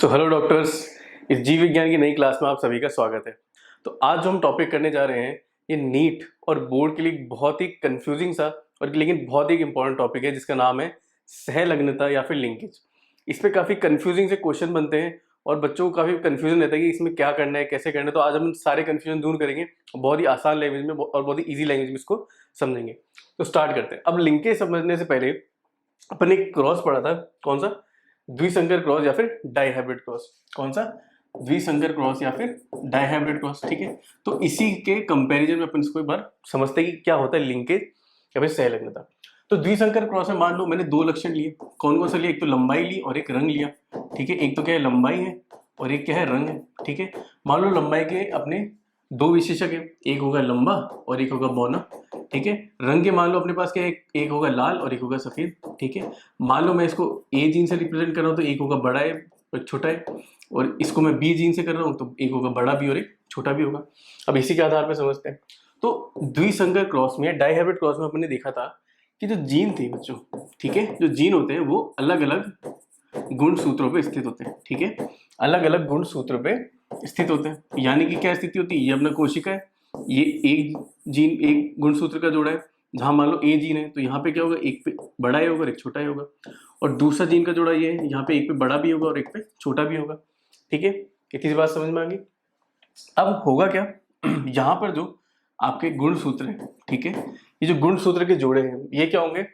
So hello doctors, इस जीव विज्ञान की नई क्लास में आप सभी का स्वागत है। तो आज जो हम टॉपिक करने जा रहे हैं ये नीट और बोर्ड के लिए बहुत ही कंफ्यूजिंग सा और लेकिन बहुत ही इंपॉर्टेंट टॉपिक है जिसका नाम है सहलग्नता या फिर लिंकेज। इस पे काफ़ी कंफ्यूजिंग से क्वेश्चन बनते हैं और बच्चों को काफ़ी कंफ्यूजन रहता है कि इसमें क्या करना है, कैसे करना है। तो आज हम सारे कंफ्यूजन दूर करेंगे, बहुत ही आसान लैंग्वेज में और बहुत ही ईजी लैंग्वेज में इसको समझेंगे। तो स्टार्ट करते हैं। अब लिंकेज समझने से पहले अपन एक क्रॉस पढ़ा था, कौन सा? द्विसंकर क्रॉस या फिर डाइहाइब्रिड क्रॉस। कौन सा? द्विसंकर क्रॉस या फिर डाइहाइब्रिड क्रॉस। ठीक है, तो इसी के कंपैरिजन में अपन इसको एक बार समझते हैं कि क्या होता है लिंकेज या फिर सहलग्नता। तो द्विसंकर क्रॉस में मान लो मैंने दो लक्षण लिए, कौन कौन सा लिया? एक तो लंबाई ली और एक रंग लिया। ठीक है, एक तो क्या है लंबाई है और एक क्या है रंग है। ठीक है, मान लो लंबाई के अपने दो विशेषक है, एक होगा लंबा और एक होगा बौना। ठीक है, रंग के मान लो अपने पास क्या है, एक होगा लाल और एक होगा सफेद। ठीक है, मान लो मैं इसको ए जीन से रिप्रेजेंट कर रहा हूँ तो एक होगा बड़ा है और एक छोटा है, और इसको मैं बी जीन से कर रहा हूँ तो एक होगा बड़ा भी और एक छोटा भी होगा। अब इसी के आधार पर समझते हैं। तो द्विसंकर क्रॉस में, डाइहाइब्रिड क्रॉस में अपने देखा था कि जो जीन थे बच्चों, ठीक है, जो जीन होते हैं वो अलग अलग गुण सूत्रों पे स्थित होते हैं। ठीक है, अलग अलग गुण सूत्र पे स्थित होते हैं। यानी कि क्या स्थिति होती है? ये अपना कोशिका है, ये एक जीन एक गुण सूत्र का जोड़ा है। जहां मान लो ए जीन है तो यहाँ पे क्या होगा, एक पे बड़ा ही होगा और एक छोटा ही होगा। और दूसरा जीन का जोड़ा ये है, यहाँ पे एक पे बड़ा भी होगा और एक पे छोटा भी होगा। ठीक है, इतनी सी बात समझ में आ गई। अब होगा क्या यहाँ पर जो आपके गुण सूत्र है, ठीक है, ये जो गुण सूत्र के जोड़े हैं ये क्या होंगे?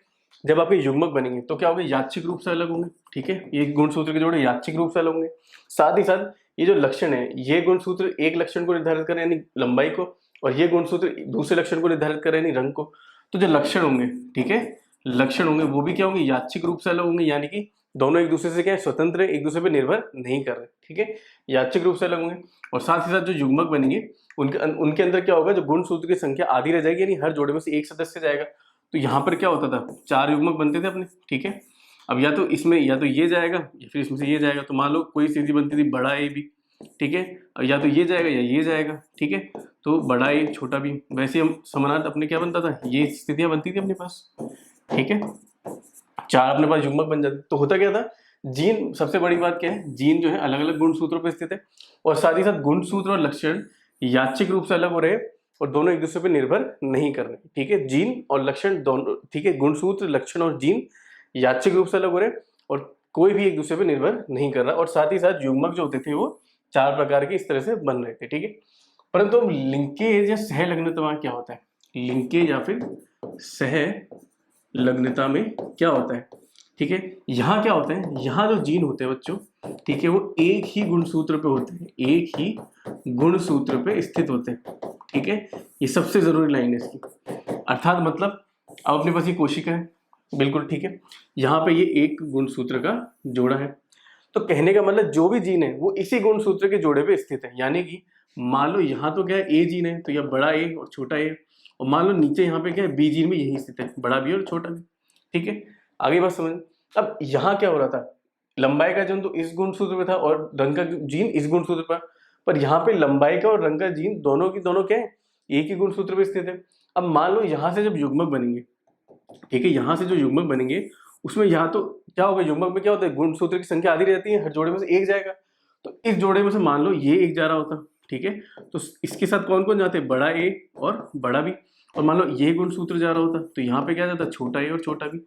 जब आपके युग्मक बनेंगे तो क्या होंगे? यादृच्छिक रूप से अलग होंगे। ठीक है, ये गुण सूत्र के जोड़े यादृच्छिक रूप से अलग होंगे। साथ ही साथ ये जो लक्षण है, ये गुण सूत्र एक लक्षण को निर्धारित करें यानी लंबाई को, और ये गुण सूत्र दूसरे लक्षण को निर्धारित करें यानी रंग को। तो जो लक्षण होंगे, ठीक है, लक्षण होंगे वो भी क्या होंगे? यादृच्छिक रूप से अलग होंगे, यानी कि दोनों एक दूसरे से क्या है, स्वतंत्र है, एक दूसरे पर निर्भर नहीं कर रहे। ठीक है, यादृच्छिक रूप से अलग होंगे। और साथ ही साथ जो युग्मक बनेंगे उनके अंदर क्या होगा? जो गुण सूत्र की संख्या आधी रह जाएगी, यानी हर जोड़े में से एक सदस्य जाएगा। तो यहाँ पर क्या होता था? चार युग्मक बनते थे अपने। ठीक है, अब या तो इसमें या तो ये जाएगा या फिर इसमें से ये जाएगा। तो मान लो कोई स्थिति बनती थी बड़ा ए भी, ठीक है, और या तो ये जाएगा या ये जाएगा। ठीक है, तो बड़ा ए छोटा भी। वैसे हम समानार्थ अपने क्या बनता था, ये स्थितियां बनती थी अपने पास। ठीक है, चार अपने पास युग्मक बन जाते। तो होता क्या था? जीन, सबसे बड़ी बात क्या है, जीन जो है अलग अलग गुण सूत्रों पर स्थित है, और साथ ही साथ गुण सूत्र और लक्षण यादृच्छिक रूप से अलग हो रहे हैं और दोनों एक दूसरे पर निर्भर नहीं कर रहे। ठीक है, जीन और लक्षण दोनों, ठीक है, गुणसूत्र, लक्षण और जीन यादृच्छिक रूप से अलग हो रहे और कोई भी एक दूसरे पर निर्भर नहीं कर रहा। और साथ ही साथ युग्मक जो होते थे वो चार प्रकार के इस तरह से बन रहे थे। ठीक है, परंतु लिंकेज या सहलग्नता क्या होता है? लिंकेज या फिर सहलग्नता में क्या होता है? ठीक है, यहाँ क्या होता है, यहाँ जो जीन होते हैं बच्चों, ठीक है, वो एक ही गुणसूत्र पे होते हैं, एक ही गुणसूत्र पे स्थित होते हैं। ठीक है, ये सबसे जरूरी लाइन है इसकी। अर्थात मतलब अब अपने पास ये कोशिका है, बिल्कुल ठीक है, यहाँ पे ये एक गुणसूत्र का जोड़ा है। तो कहने का मतलब जो भी जीन है वो इसी गुणसूत्र के जोड़े पे स्थित है। यानी कि मान लो यहाँ तो क्या है, ए जीन है तो यह बड़ा ए और छोटा ए, और मान लो नीचे यहाँ पे क्या है, बी जीन में यही स्थित है, बड़ा बी और छोटा बी। ठीक है, आगे बात समझ। अब यहाँ क्या हो रहा था, लंबाई का जीन तो इस गुणसूत्र पे था और रंग का जीन इस गुणसूत्र पर यहाँ पे लंबाई का और रंग का जीन दोनों की दोनों क्या है, एक ही गुणसूत्र पे स्थित है। अब मान लो यहाँ से जब युग्मक बनेंगे, ठीक है, यहाँ से जो युग्मक बनेंगे उसमें यहाँ तो क्या होगा, युग्मक में क्या होता है, गुणसूत्र की संख्या आधी रहती है, हर जोड़े में से एक जाएगा। तो इस जोड़े में से मान लो ये एक जा रहा होता, ठीक है, तो इसके साथ कौन कौन जाते हैं, बड़ा ए और बड़ा बी। और मान लो ये गुणसूत्र जा रहा होता तो यहाँ पे क्या जाता, छोटा ए और छोटा बी।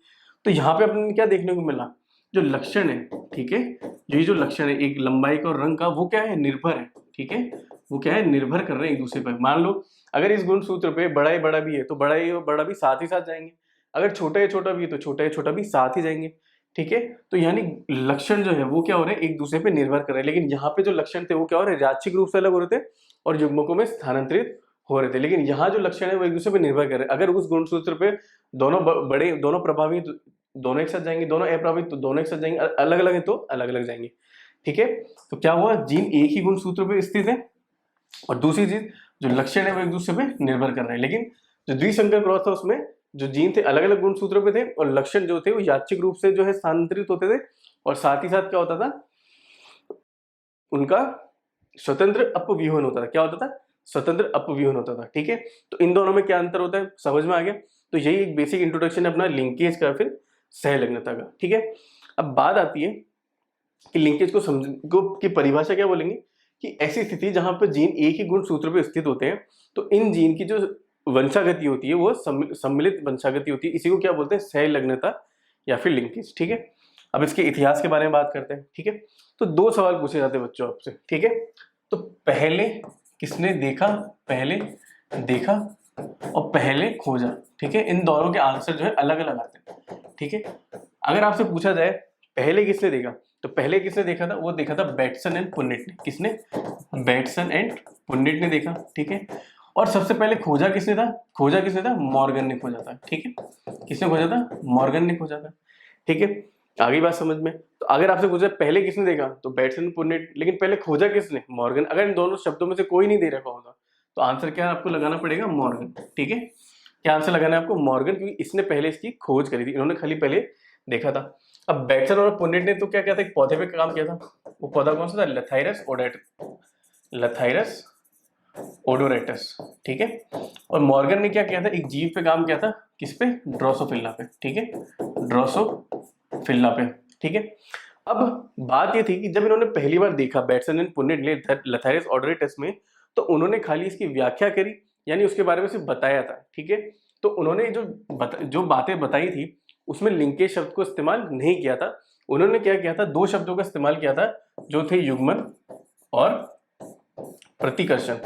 तो यहाँ पे अपने क्या देखने को मिला, जो लक्षण है, ठीक है, जो लक्षण है एक लंबाई का और रंग का, वो क्या है, निर्भर है। ठीक है, वो क्या है, निर्भर कर रहे हैं एक दूसरे पर। मान लो अगर इस गुणसूत्र पे बड़ा ए बड़ा भी है तो बड़ा ए और बड़ा भी साथ ही साथ जाएंगे, अगर छोटा ए छोटा भी है तो छोटा ए छोटा भी साथ ही जाएंगे। ठीक है, तो यानी लक्षण जो है वो क्या हो रहे हैं, एक दूसरे पे निर्भर कर रहे हैं। लेकिन यहाँ पे जो लक्षण थे वो क्या हो रहे हैं, यादृच्छिक रूप से अलग हो रहे थे और युग्मकों में स्थानांतरित हो रहे थे। लेकिन यहाँ जो लक्षण है वो एक दूसरे पे निर्भर कर रहे हैं। अगर उस गुणसूत्र पे दोनों बड़े, दोनों प्रभावी तो दोनों एक साथ जाएंगे, दोनों अप्रभावित तो दोनों एक साथ जाएंगे, अलग अलग है तो अलग अलग जाएंगे। ठीक है, तो क्या हुआ, जीन एक ही गुणसूत्र पे स्थित है और दूसरी चीज जो लक्षण है वो एक दूसरे पे निर्भर कर रहे हैं। लेकिन जो द्विसंकर क्रॉस था उसमें जो जीन थे अलग अलग गुणसूत्रों पे थे और लक्षण जो थे वो यादृच्छिक रूप से जो है स्थानांतरित होते थे, और साथ ही साथ क्या होता था, उनका स्वतंत्र अपव्यूहन होता था। क्या होता था, स्वतंत्र अपव्यूहन होता था। ठीक है, तो इन दोनों में क्या अंतर होता है समझ में आ गया। तो यही एक बेसिक इंट्रोडक्शन है अपना लिंकेज का फिर सहलग्नता का। ठीक है, अब बात आती है कि लिंकेज की परिभाषा क्या बोलेंगे कि ऐसी स्थिति जहां पर जीन एक ही गुण सूत्र पे स्थित होते हैं, तो इन जीन की जो वंशागति होती है वो सम्मिलित वंशागति होती है। इसी को क्या बोलते हैं, सहलग्नता या फिर लिंकेज। ठीक है, अब इसके इतिहास के बारे में बात करते हैं। ठीक है, तो दो सवाल पूछे जाते हैं बच्चों आपसे। ठीक है, तो पहले किसने देखा, पहले देखा और पहले खोजा। ठीक है, इन दोनों के आंसर जो है अलग अलग आते हैं। ठीक है, अगर आपसे पूछा जाए पहले किसने देखा, तो पहले किसने देखा था, वो देखा था बेटसन एंड पुन्नेट ने। किसने, बेटसन एंड पुन्नेट ने देखा। ठीक है, और सबसे पहले खोजा किसने था, खोजा किसने था, मॉर्गन ने खोजा था। ठीक है, किसने खोजा था, मॉर्गन ने खोजा था। ठीक है, आगे बात समझ में। तो अगर आपसे पूछा पहले किसने देखा, तो बेटसन पुन्नेट, लेकिन पहले खोजा किसने, मॉर्गन। अगर इन दोनों शब्दों में से कोई नहीं दे रखा होगा तो आंसर क्या है, आपको लगाना पड़ेगा मॉर्गन। ठीक है, क्या आंसर लगाना है आपको, मॉर्गन, क्योंकि इसने पहले इसकी खोज करी थी, इन्होंने खाली पहले देखा था। अब बेटसन और पुन्नेट ने तो क्या किया था, एक पौधे पे काम किया था। वो पौधा कौन सा था, लथाइरस ओडोरेटस। ठीक है, और मॉर्गन ने क्या किया था, एक जीव पे काम किया था। किस पे, ड्रोसोफिला पे। ठीक है, ड्रोसोफिला पे। ठीक है, अब बात ये थी कि जब इन्होंने पहली बार देखा बेटसन एंड पुन्नेट ने लथाइरस ओडोरेटस में, तो उन्होंने खाली इसकी व्याख्या करी, यानी उसके बारे में सिर्फ बताया था। ठीक है, तो उन्होंने जो बातें बताई थी उसमें लिंकेज शब्द को इस्तेमाल नहीं किया था। उन्होंने क्या किया था, दो शब्दों का इस्तेमाल किया था जो थे युग्मन और प्रतिकर्षण।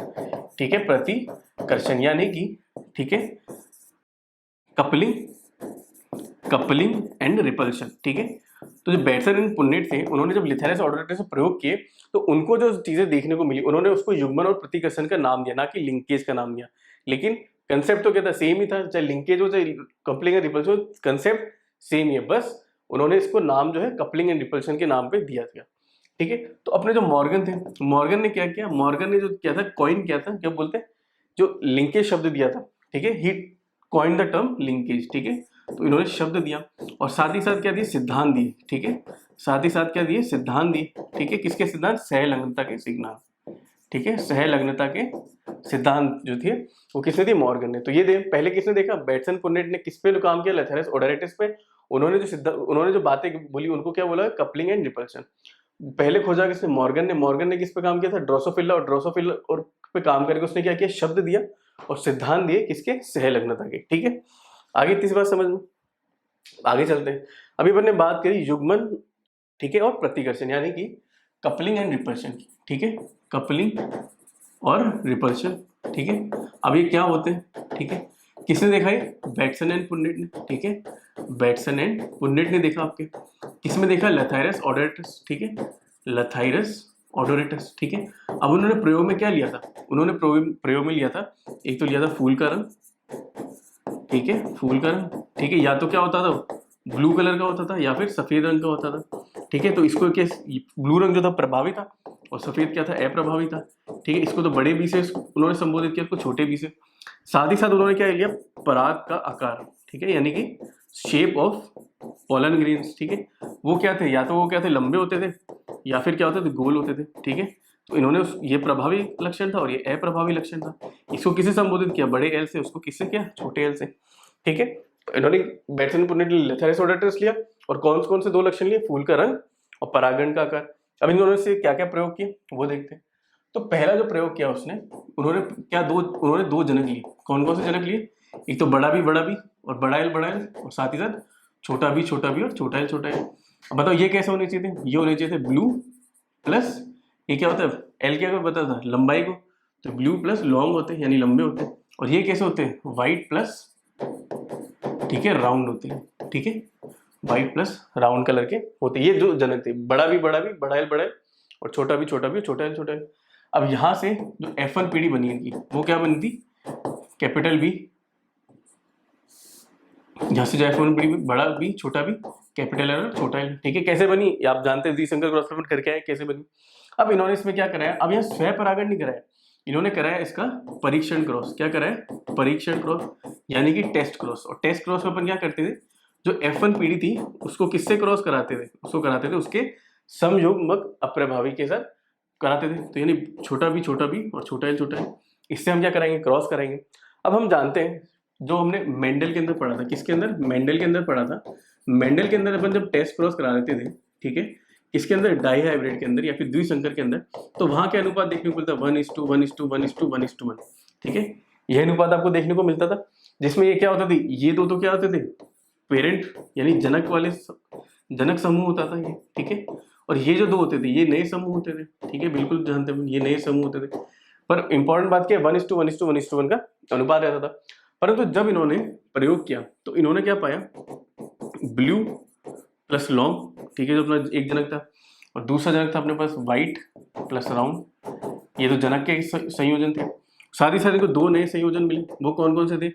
ठीक है, प्रतिकर्षण यानी कि, ठीक है, कपलिंग एंड रिपल्शन। ठीक है, तो जो बेटसन एंड पुन्नेट थे, उन्होंने जब लिथाइरस ओडोरेटस से प्रयोग किए तो उनको जो चीजें देखने को मिली, उन्होंने उसको युग्मन और प्रतिकर्षण का नाम दिया, ना कि लिंकेज का नाम दिया। लेकिन कंसेप्ट तो क्या था, सेम ही था, चाहे लिंकेज हो चाहे coupling and repulsion, concept same ही है, बस उन्होंने इसको नाम जो है कपलिंग एंड रिपल्शन के नाम पे दिया था। ठीक है, तो अपने जो मॉर्गन थे, मॉर्गन ने क्या किया, मॉर्गन ने जो किया था, कॉइन किया था, क्या बोलते हैं, जो लिंकेज शब्द दिया था। ठीक है, ही कॉइन द टर्म लिंकेज। ठीक है, तो इन्होंने शब्द दिया और साथ ही साथ क्या दिए, सिद्धांत दिए। ठीक है, साथ ही साथ क्या दिए, सिद्धांत दिए। ठीक है, किसके सिद्धांत, सहलग्नता के सिद्धांत। ठीक है, सहलग्नता के सिद्धांत जो थे वो किसने दिए, मॉर्गन ने। तो ये पहले किसने देखा, बेटसन पुन्नेट ने किस पे काम किया, लथाइरस ओडोरेटस पे। उन्होंने जो बातें बोली उनको क्या बोला, कपलिंग एंड रिपल्शन। पहले खोजा किसने, मॉर्गन ने। मॉर्गन ने किस पे काम किया था, ड्रोसोफिला, और ड्रोसोफिला और पे काम करके उसने क्या किया, शब्द दिया और सिद्धांत दिए, किसके, सहलग्नता के। ठीक है, आगे तीसरी बात समझ में, आगे चलते हैं। अभी अपन ने बात करी युग्मन, ठीक है, और प्रतिकर्षण यानी कि कपलिंग एंड रिपल्शन की। ठीक है, कपलिंग और रिपल्शन। ठीक है, अब ये क्या होते हैं, ठीक है, किसने देखा ये, बेटसन एंड पुन्नेट ने। ठीक है, बेटसन एंड पुन्नेट ने देखा। आपके किसमें देखा, लथाइरस ओडोरेटस। ठीक है, लथाइरस ओडोरेटस। ठीक है, अब उन्होंने प्रयोग में क्या लिया था, उन्होंने प्रयोग में लिया था, एक तो लिया था फूल का रंग। ठीक है, फूल का रंग। ठीक है, या तो क्या होता था, ब्लू कलर का होता था या फिर सफेद रंग का होता था। ठीक है, तो इसको क्या, ब्लू रंग जो था प्रभावी था और सफेद क्या था, अप्रभावी था। ठीक है, इसको तो बड़े बी से उन्होंने संबोधित किया, इसको छोटे बी से। साथ ही साथ उन्होंने क्या लिया, पराग का आकार। ठीक है, यानी कि शेप ऑफ पोलन ग्रेन्स। ठीक है, वो क्या थे, या तो वो क्या थे, लंबे होते थे या फिर क्या होते थे, गोल होते थे। ठीक है, तो इन्होंने ये प्रभावी लक्षण था और ये अप्रभावी लक्षण था। इसको किसे संबोधित किया, बड़े एल से, उसको किससे किया, छोटे एल से। ठीक है, तो इन्होंने बेटसन पुन्नेट ने लथाइरस ओडोरेटस लिया और कौन कौन से दो लक्षण लिए, फूल का रंग और परागण का आकार। अब इन दोनों से क्या क्या प्रयोग किए वो देखते हैं। तो पहला जो प्रयोग किया उसने, उन्होंने दो जनक लिए। कौन कौन से जनक लिए, एक तो बड़ा भी और बड़ा एल और साथ ही साथ छोटा भी और छोटा एल। अब बताओ ये कैसे होने चाहिए थे, ये होने चाहिए थे ब्लू प्लस, ये क्या होता है, एल क्या बता था, लंबाई को, तो ब्लू प्लस लॉन्ग होते हैं यानी लंबे होते हैं। और ये कैसे होते हैं, व्हाइट प्लस, ठीक है, राउंड होते हैं। ठीक है, व्हाइट प्लस राउंड कलर के होते हैं। ये जो जनक थे, बड़ा एल और छोटा भी और छोटा एल। अब यहाँ से जो F1 पीढ़ी बनी इनकी, वो क्या बनी थी, कैपिटल बी। यहाँ से जो F1 पीढ़ी, बड़ा बी छोटा बी, कैपिटल एल और छोटा एल। ठीक है, कैसे बनी, ये आप जानते हैं, द्विसंकर क्रॉस प्रॉडक्ट करके आए कैसे बनी। अब इन्होंने इसमें क्या कराया, अब यहाँ स्वयं परागण नहीं कराया, इन्होंने कराया इसका परीक्षण क्रॉस। क्या कराया, परीक्षण क्रॉस यानी कि टेस्ट क्रॉस। और टेस्ट क्रॉस में अपन क्या करते थे, जो F1 पीढ़ी थी उसको किससे क्रॉस कराते थे, उसको कराते थे उसके समयुग्मक अप्रभावी के साथ कराते थे। तो यानी छोटा भी और छोटा एल, इससे हम क्या कराएंगे, क्रॉस कराएंगे। अब हम जानते हैं, जो हमने मेंडल के अंदर पढ़ा था, किसके अंदर, मेंडल के अंदर पढ़ा था। मेंडल के अंदर अपन जब टेस्ट क्रॉस करा लेते थे, ठीक है, किसके अंदर, डाई हाइब्रिड के अंदर या फिर द्विसंकर के अंदर, तो वहां क्या अनुपात देखने को मिलता है, 1:1:1:1:1:1, ठीक है। यह अनुपात आपको देखने को मिलता था, जिसमें ये क्या होता थी, ये दो तो क्या होते थे, पेरेंट यानी जनक वाले जनक समूह होता था ये, ठीक है। और ये जो दो होते थे ये नए समूह होते थे, ठीक है, बिल्कुल जानते हैं ये नए समूह होते थे। पर इंपॉर्टेंट बात क्या है, 1:1:1:1 का अनुपात रहता था। परंतु जब इन्होंने प्रयोग किया तो इन्होंने क्या पाया, ब्लू प्लस लॉन्ग, ठीक है, जो अपना एक जनक था, और दूसरा जनक था अपने पास व्हाइट प्लस राउंड, ये तो जनक के संयोजन थे। साथ ही साथ इनको दो नए संयोजन मिले, वो कौन कौन से थे,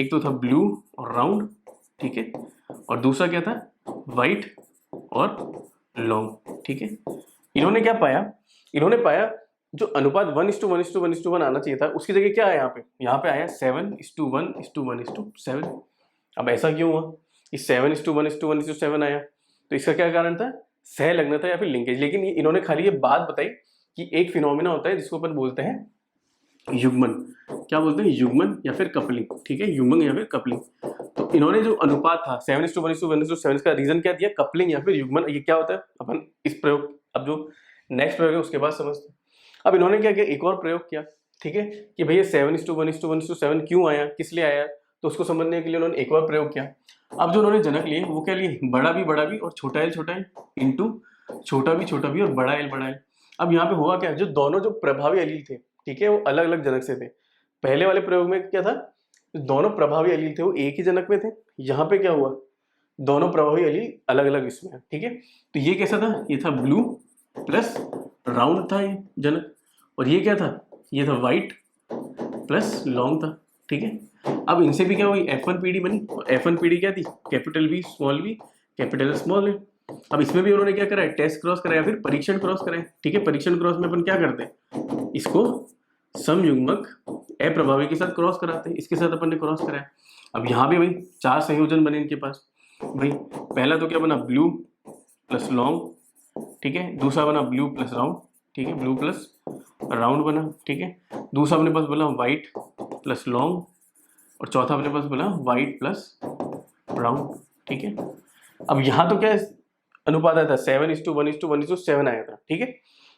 एक तो था ब्लू और राउंड, ठीक है, और दूसरा क्या था, व्हाइट और लॉन्ग, ठीक है। इन्होंने क्या पाया, इन्होंने पाया जो अनुपात 1:1:1:1 आना चाहिए था, उसकी जगह क्या है यहाँ पे आया 7:1:1:7। अब ऐसा क्यों हुआ, इस 7:1:1:7 आया, तो इसका क्या कारण था, सहलग्नता या फिर लिंकेज। लेकिन इन्होंने खाली ये बात बताई कि एक फिनोमिना होता है जिसको अपन बोलते हैं युग्मन, क्या बोलते हैं, युग्मन या फिर कपलिंग, ठीक है, युग्मन या फिर कपलिंग। तो इन्होंने जो अनुपात था 7:1:1:7 का रीजन क्या दिया, कपलिंग या फिर युग्मन। ये क्या होता है अपन इस प्रयोग, अब जो नेक्स्ट प्रयोग है उसके बाद समझते हैं। अब इन्होंने क्या किया, एक और प्रयोग किया, ठीक है, कि भैया 7:1:1:7 क्यों आया, किस लिए आया, तो उसको समझने के लिए उन्होंने एक और प्रयोग किया। अब जो उन्होंने जनक लिए वो क्या लिए, बड़ा भी और छोटा एल इंटू छोटा भी और बड़ा एल। अब यहाँ पे हुआ क्या, जो दोनों जो प्रभावी अलील थे, ठीक है, वो अलग अलग जनक से थे। पहले वाले प्रयोग में क्या था, दोनों प्रभावी अलील थे वो एक ही जनक में थे। यहाँ पे क्या हुआ, दोनों प्रभावी अलील अलग अलग इसमें है, ठीक है। तो ये कैसा था, ये था ब्लू प्लस राउंड था ये जनक, और ये क्या था, ये था व्हाइट प्लस लॉन्ग था, ठीक है। अब इनसे भी क्या हुई, F1PD बनी, और F1PD क्या थी, capital V small v capital small a। अब इसमें भी उन्होंने क्या कराया, टेस्ट क्रॉस कराया, फिर परीक्षण क्रॉस कराया, ठीक है। परीक्षण क्रॉस में अपन क्या करते हैं, इसको समयुग्मक अप्रभावी के साथ क्रॉस कराते हैं, इसके साथ अपन ने क्रॉस कराया। अब यहाँ भी भाई 4 संयोजन बने इनके पास भाई। पहला तो क्या बना, ब्लू प्लस लॉन्ग, ठीक है, दूसरा बना ब्लू प्लस राउंड, ठीक है, ब्लू प्लस राउंड बना, ठीक है। दूसरा अपने पास बना व्हाइट प्लस लॉन्ग, और चौथा अपने पास बना व्हाइट प्लस राउंड, ठीक है। अब यहाँ तो क्या अनुपात आया था, 7:1:1:7 आया था, ठीक है।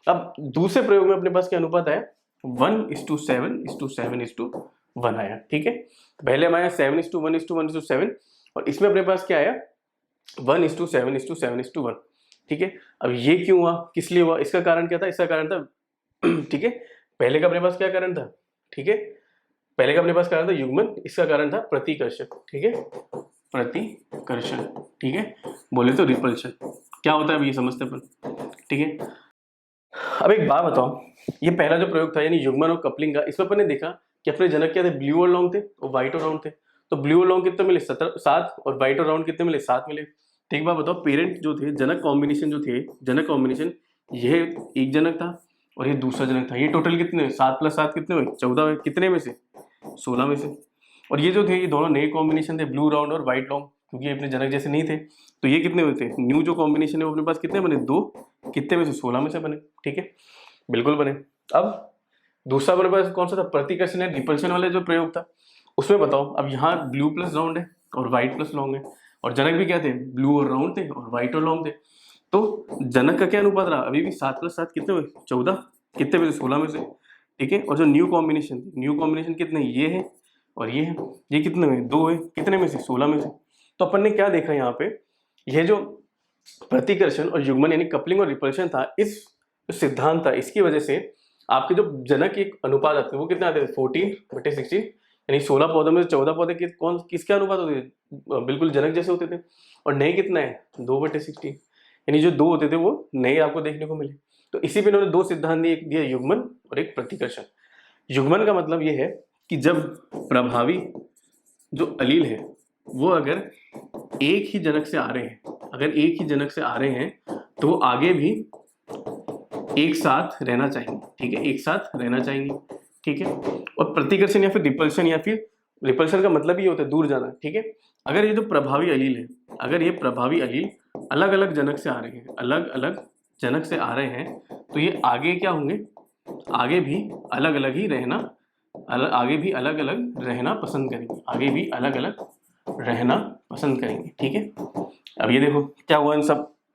अब दूसरे प्रयोग में अपने पास क्या अनुपात आया, 1:7:7:1 आया, ठीक है। पहले हम आया 7:1:1:7, और इसमें अपने पास क्या आया, 1:7:7:1, ठीक है। अब ये क्यों हुआ, किस लिए हुआ, इसका कारण क्या था, इसका कारण था ठीक है, पहले का अपने पास क्या कारण था, ठीक है, पहले का अपने पास कारण था युग्मन, इसका कारण था प्रतिकर्षण, ठीक है, प्रतिकर्षण, ठीक है, बोले तो रिपल्शन। क्या होता है अब ये समझते हैं अपन, ठीक है। अब एक बात बताओ, ये पहला जो प्रयोग था यानी युग्मन और कपलिंग का, इसमें अपन ने देखा कि अपने जनक क्या थे, ब्लू और लॉन्ग थे और व्हाइट और राउंड थे। तो ब्लू और लॉन्ग कितने मिले, 7, और व्हाइट और राउंड कितने मिले, 7 मिले। तो एक बात बताओ, पेरेंट जो थे, जनक कॉम्बिनेशन जो थे, जनक कॉम्बिनेशन, यह एक जनक था और ये दूसरा जनक था, ये टोटल कितने, 7 + 7 कितने हुए, 14, कितने में से, 16 में से। और ये जो थे ये दोनों नए कॉम्बिनेशन थे, ब्लू राउंड और व्हाइट लॉन्ग, क्योंकि ये अपने जनक जैसे नहीं थे। तो ये कितने हुए थे, न्यू जो कॉम्बिनेशन है वो अपने पास कितने बने, 2, कितने में से, 16 में से बने, ठीक है, बिल्कुल बने। अब दूसरा अपने पास कौन सा था, प्रतिकर्षण है, रिपल्शन वाला जो प्रयोग था, उसमें बताओ, अब यहाँ ब्लू प्लस राउंड है और व्हाइट प्लस लॉन्ग है, और जनक भी क्या थे, ब्लू और राउंड थे और व्हाइट और लॉन्ग थे। तो जनक का क्या अनुपात रहा, अभी भी 7 + 7 कितने हुए, 14, कितने में से, 16 में से, ठीक है। और जो न्यू कॉम्बिनेशन कितने, ये है और ये है, ये कितने में, 2 है, कितने में से, 16 में से। तो अपन ने क्या देखा यहाँ पे, यह जो प्रतिकर्षण और युग्मन यानी कपलिंग और रिपल्शन था, इस सिद्धांत था, इसकी वजह से आपके जो जनक एक अनुपात आते थे वो कितने आते थे, 14/16, यानी 16 पौधों में से 14 पौधे किसके अनुपात होते थे, बिल्कुल जनक जैसे होते थे। और नए कितना है, 2/16, यानी जो 2 होते थे वो नए आपको देखने को मिले। तो इसी पे इन्होंने 2 सिद्धांत दिए, एक दिया युग्मन और एक प्रतिकर्षण। युग्मन का मतलब ये है कि जब प्रभावी जो अलील है वो अगर एक ही जनक से आ रहे हैं, तो वो आगे भी एक साथ रहना चाहेंगे, ठीक है, एक साथ रहना चाहेंगे, ठीक है। और प्रतिकर्षण या फिर रिपल्शन का मतलब ये होता है दूर जाना, ठीक है। अगर ये जो प्रभावी अलील है, अगर ये प्रभावी अलील अलग अलग जनक से आ रहे हैं, तो ये आगे क्या होंगे, आगे भी अलग अलग रहना पसंद करेंगे, ठीक है। अब ये देखो क्या हुआ,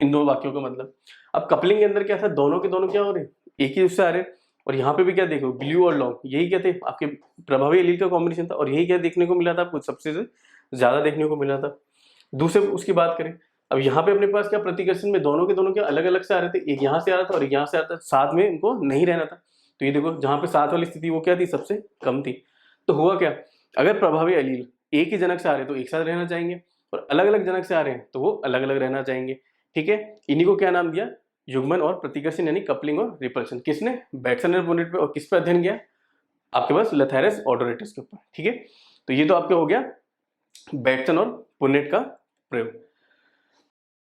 इन दो वाक्यों का मतलब। अब कपलिंग के अंदर क्या था, दोनों के दोनों क्या हो रहे, एक ही उससे आ रहे। और यहाँ पे भी क्या देखो, ग्लू और लॉन्ग, यही क्या थे आपके प्रभावी एलील का कॉम्बिनेशन था, और यही क्या देखने को मिला था आपको, सबसे ज्यादा देखने को मिला था। दूसरे उसकी बात करें, अब यहाँ पे अपने पास क्या प्रतिकर्षण में दोनों के दोनों क्या अलग अलग से आ रहे थे, एक यहाँ से आ रहा था और एक यहाँ से आ रहा था, साथ में इनको नहीं रहना था। तो ये देखो जहाँ पे साथ वाली स्थिति वो क्या थी, सबसे कम थी। तो हुआ क्या, अगर प्रभावी एलील एक ही जनक से आ रहे तो एक साथ रहना चाहेंगे, और अलग अलग जनक से आ रहे हैं तो वो अलग अलग रहना चाहेंगे। ठीक है, इन्हीं को क्या नाम दिया, युग्मन और प्रतिकर्षण, यानी कपलिंग और रिपल्शन। किसने, बैटसन और पुनेट पे, और किस पे अध्ययन किया, आपके पास लेथेरिस ऑडोरेटस के ऊपर। ठीक है, तो ये तो आपके हो गया बैटसन और पुनेट का प्रयोग।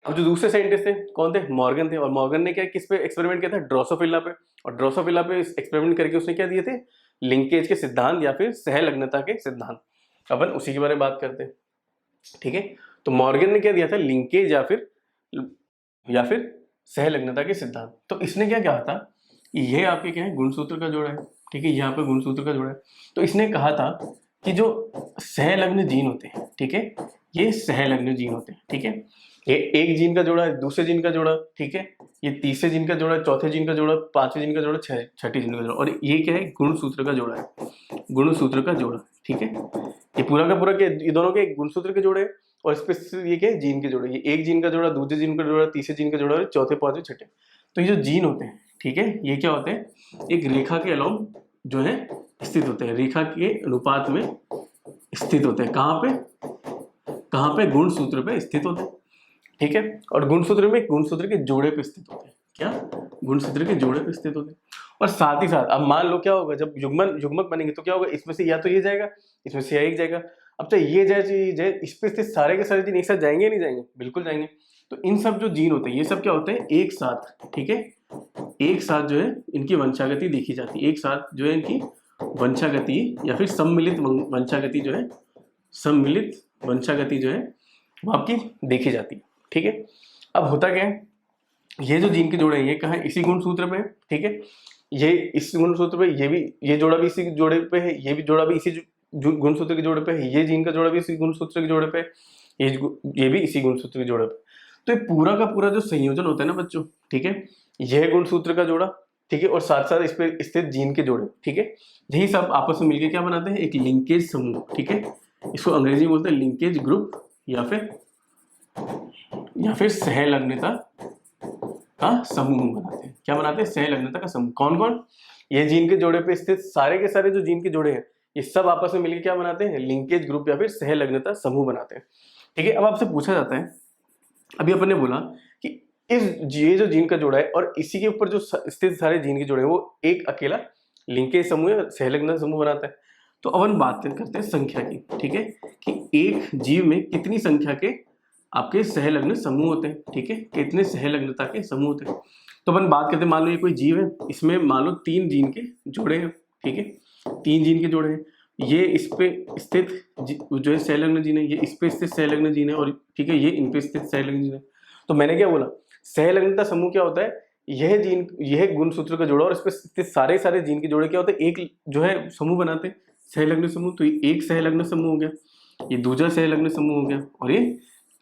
अब जो दूसरे साइंटिस्ट थे कौन थे, मॉर्गन थे, और मॉर्गन ने क्या किस पे एक्सपेरिमेंट किया था, ड्रोसोफिला पे। और ड्रोसोफिला पे एक्सपेरिमेंट करके उसने क्या दिए थे, लिंकेज के सिद्धांत या फिर सहलग्नता के सिद्धांत। अपन उसी के बारे में बात करते हैं। ठीक है, तो मॉर्गन ने क्या दिया था, लिंकेज या फिर सहलग्नता के सिद्धांत। तो इसने क्या कहा था, ये आपके क्या है, गुणसूत्र का जोड़ा है। ठीक है, यहाँ पे गुणसूत्र का जोड़ा है। तो इसने कहा था कि जो सहलग्न जीन होते हैं, ठीक है, ये सहलग्न जीन होते हैं। ठीक है, ये एक जीन का जोड़ा है, दूसरे जीन का जोड़ा, ठीक है, ये तीसरे जीन का जोड़ा, चौथे जीन का जोड़ा, पांचवें जीन का जोड़ा, छठे जीन का जोड़ा, और ये क्या है, गुणसूत्र का जोड़ा है, गुणसूत्र का जोड़ा। ठीक है, ये पूरा का पूरा क्या, ये दोनों के गुणसूत्र के जोड़े हैं, और इस पे ये क्या है, जीन के जोड़े। ये एक जीन का जोड़ा, दूसरे जीन का जोड़ा, तीसरे जीन का जोड़ा, और चौथे पांचवें छठे। तो ये जो जीन होते हैं, ठीक है, ये क्या होते हैं, एक रेखा के अलोंग जो है स्थित होते हैं, रेखा के अनुपात में स्थित होते हैं। कहाँ पे गुणसूत्र पे स्थित होते हैं। ठीक है, और गुणसूत्र में गुणसूत्र के जोड़े पे स्थित होते हैं। क्या, गुणसूत्र के जोड़े पे स्थित होते हैं। और साथ ही साथ अब मान लो क्या होगा, जब युग्मक बनेंगे तो क्या होगा, इसमें से या तो ये जाएगा, इसमें से या एक जाएगा। अब चाहे ये जाए चाहे ये जाए, इस पे स्थित सारे के सारे जीन एक साथ जाएंगे या नहीं जाएंगे, बिल्कुल जाएंगे। तो इन सब जो जीन होते हैं ये सब क्या होते हैं, एक साथ। ठीक है, एक साथ जो है इनकी वंशागति देखी जाती है, एक साथ जो है इनकी वंशागति या फिर सम्मिलित वंशागति जो है, सम्मिलित वंशागति जो है वो आपकी देखी जाती है। ठीक है, अब होता क्या है, ये जो जीन के जोड़े हैं ये कहाँ है, इसी गुणसूत्र पे है। ठीक है, ये इस गुणसूत्र पे, ये जोड़ा भी इसी जोड़े पे है, ये भी जोड़ा भी इसी गुणसूत्र के जोड़े पे है, ये जीन का जोड़ा भी इसी गुणसूत्र के जोड़े पे है, ये भी इसी गुणसूत्र के जोड़े पे। तो ये पूरा का पूरा जो संयोजन होता है ना बच्चों, ठीक है, यह गुणसूत्र का जोड़ा, ठीक है, और साथ साथ इस पे स्थित जीन के जोड़े, ठीक है, यही सब आपस में मिलकर क्या बनाते हैं, एक लिंकेज समूह। ठीक है, इसको अंग्रेजी में बोलते हैं लिंकेज ग्रुप या फिर सहलग्नता का समूह बनाते हैं। क्या बनाते हैं, सहलग्नता का समूह। कौन कौन, ये जीन के जोड़े पे स्थित सारे के सारे जो जीन के जोड़े हैं, ये सब आपस में मिलकर क्या बनाते हैं, लिंकेज ग्रुप या फिर सहलग्नता समूह बनाते हैं। ठीक है, अब आपसे पूछा जाता है, अभी अपन ने बोला कि ये जो जीन का जोड़ा है और इसी के ऊपर जो स्थित सारे जीन के जोड़े हैं वो एक अकेला लिंकेज समूह या सहलग्न समूह बनाता है। तो अपन बात करते हैं संख्या की। ठीक है, कि एक जीव में कितनी संख्या के आपके सहलग्न समूह होते हैं। ठीक है, कितने सहलग्नता के समूह होते हैं। तो अपन बात करते हैं, मान लो ये कोई जीव है, इसमें मान लो 3 जीन के जोड़े हैं। ठीक है, 3 जीन के जोड़े हैं, ये इस पे स्थित जो है सहलग्न जीन है, ये इस पे स्थित सहलग्न जीन है, और ठीक है ये इन पे स्थित सहलग्न जीन है। तो मैंने क्या बोला, सहलग्नता समूह क्या होता है, यह गुणसूत्र का जोड़ा और इस पे स्थित सारे जीन के जोड़े क्या होते हैं, एक जो है समूह बनाते हैं, सहलग्न समूह। तो ये एक सहलग्न समूह हो गया, ये दूसरा सहलग्न समूह हो गया, और ये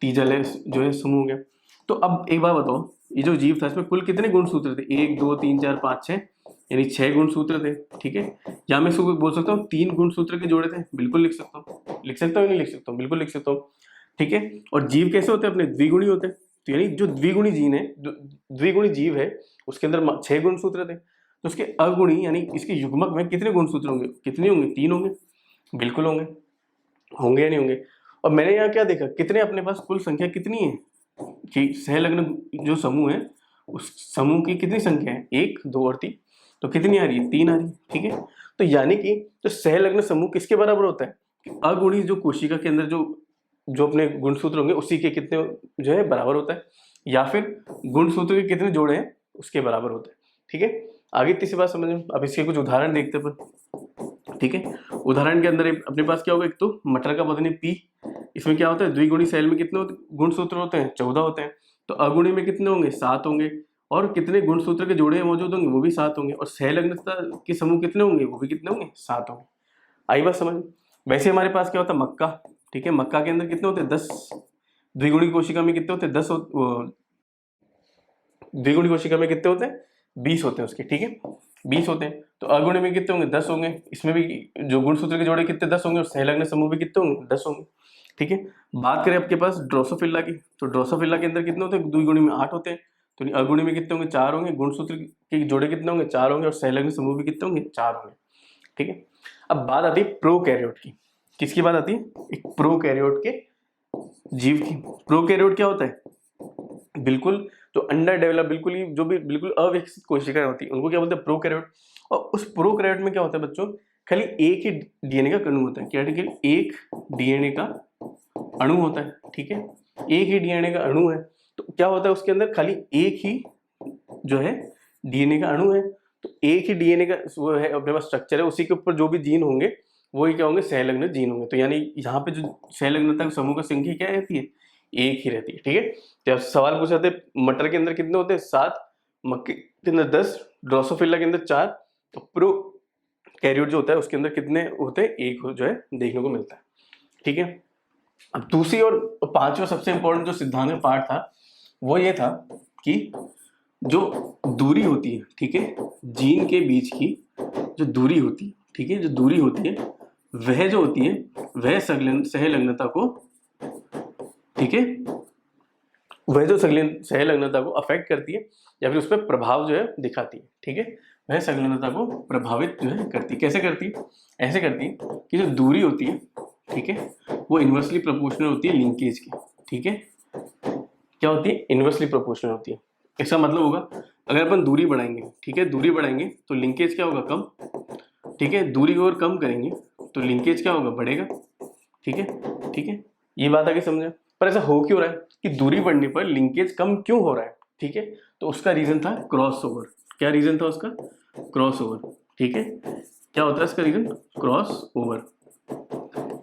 तीसरा जो है समूह हो गया। तो अब एक बात बताओ, ये जो जीव था इसमें कुल कितने गुणसूत्र थे, 1 2 3 4 5 6, यानी 6 गुणसूत्र थे। ठीक है, या मैं इसको बोल सकता हूँ 3 गुणसूत्र के जोड़े थे, बिल्कुल लिख सकता हूँ, लिख सकता हूँ नहीं लिख सकता हूँ, बिल्कुल लिख सकता हूँ। ठीक है, और जीव कैसे होते हैं अपने, द्विगुणी होते हैं। तो यानी जो द्विगुणी जीन है, द्विगुणी जीव है, उसके अंदर 6 गुणसूत्र थे। तो उसके अगुणी यानी इसके युग्मक में कितने गुणसूत्र होंगे, कितने होंगे, 3 होंगे, बिल्कुल होंगे, होंगे या नहीं होंगे। और मैंने यहाँ क्या देखा, कितने अपने पास कुल संख्या कितनी है, कि सहलग्न जो समूह है उस समूह की कितनी संख्या है, 1 2 और 3, तो कितनी आ रही है, 3 आ रही है। ठीक है, तो यानी कि जो सहलग्न समूह किसके बराबर होता है, अगुणी जो कोशिका के अंदर जो अपने गुणसूत्र होंगे उसी के कितने जो है बराबर होता है, या फिर गुणसूत्र के कितने जोड़े हैं उसके बराबर होता है। ठीक है, आगे तीसरी बात समझ में। अब इसके कुछ उदाहरण देखते हैं अपन। ठीक है, उदाहरण के अंदर अपने पास क्या होगा, एक तो मटर का पत्नी पी, इसमें क्या होता है, द्विगुणी सेल में कितने गुणसूत्र होते हैं, 14 होते हैं। तो अगुणी में कितने होंगे, 7 होंगे, और कितने गुणसूत्र के जोड़े मौजूद होंगे, वो भी 7 होंगे, और सहलग्नता के समूह कितने होंगे, वो भी कितने होंगे, 7 होंगे। आई बात समझ। वैसे हमारे पास क्या होता है, मक्का। ठीक है, मक्का के अंदर कितने होते हैं, 10, द्विगुणी कोशिका में कितने होते हैं, 10 द्विगुणी कोशिका में कितने होते हैं? 20 होते हैं उसके, ठीक है, 20 होते हैं। तो अगुणी में कितने होंगे? 10 होंगे। इसमें भी जो गुणसूत्र के जोड़े कितने? 10 होंगे। और सहलग्न समूह भी कितने होंगे? 10 होंगे, ठीक है। बात करें आपके पास ड्रोसोफिला की, तो ड्रोसोफिला के अंदर कितने होते हैं? द्विगुणी में 8 होते हैं। तो अगुणी में कितने होंगे? 4 होंगे। गुणसूत्र के जोड़े कितने होंगे? 4 होंगे। और सहलग्न समूह भी कितने होंगे? 4 होंगे, ठीक है। अब बात आती है प्रोकैरियोट की। किसकी बात आती है? एक प्रोकैरियोट के जीव की। प्रोकैरियोट क्या होता है? बिल्कुल जो अंडर डेवलप, बिल्कुल ही जो भी बिल्कुल अविकसित कोशिकाएं होती हैं उनको क्या बोलते हैं? प्रोकैरियोट। और उस प्रोकैरियोट में क्या होता है बच्चों? खाली एक ही डीएनए का अणु होता है। क्या? एक डीएनए का अणु होता है, ठीक है, एक ही डीएनए का अणु है। तो क्या होता है उसके अंदर? खाली एक ही जो है डीएनए का अणु है। तो एक ही डीएनए का वो है अपने पास स्ट्रक्चर है, उसी के ऊपर जो भी जीन होंगे वही क्या होंगे? सहलग्न जीन होंगे। तो यानी यहाँ पे जो सहलग्नता समूह का संख्या क्या रहती है? एक ही रहती है, ठीक है। तो अब सवाल पूछा थे मटर के अंदर कितने होते हैं? 7, मक्के के अंदर 10, ड्रोसोफिला के अंदर 4, तो प्रो कैरियोट जो होता है उसके अंदर कितने होते हैं? एक जो है देखने को मिलता है, ठीक है। अब दूसरी और पांचवा सबसे इंपॉर्टेंट जो सिद्धांत का पार्ट था वो ये था कि जो दूरी होती है, ठीक है, जीन के बीच की जो दूरी होती है, ठीक है, जो दूरी होती है वह जो होती है वह सहलग्नता को, ठीक है, वह जो सहलग्नता को अफेक्ट करती है या फिर उस पर प्रभाव जो है दिखाती है, ठीक है। वह संलग्नता को प्रभावित जो है करती है। कैसे करती है? ऐसे करती है कि जो दूरी होती है, ठीक है, वो इन्वर्सली प्रोपोर्शनल होती है लिंकेज की, ठीक है। क्या होती है? इन्वर्सली प्रोपोर्शनल होती है। इसका मतलब होगा अगर अपन दूरी बढ़ाएंगे, ठीक है, दूरी बढ़ाएंगे तो लिंकेज क्या होगा? कम, ठीक है। दूरी को और कम करेंगे तो लिंकेज क्या होगा? बढ़ेगा, ठीक है, ठीक है। ये बात आगे समझे। पर ऐसा हो क्यों रहा है कि दूरी बढ़ने पर लिंकेज कम क्यों हो रहा है? ठीक है, तो उसका रीजन था क्रॉस ओवर। क्या रीजन था उसका? क्रॉस ओवर, ठीक है। क्या होता है इसका रीजन? क्रॉस ओवर,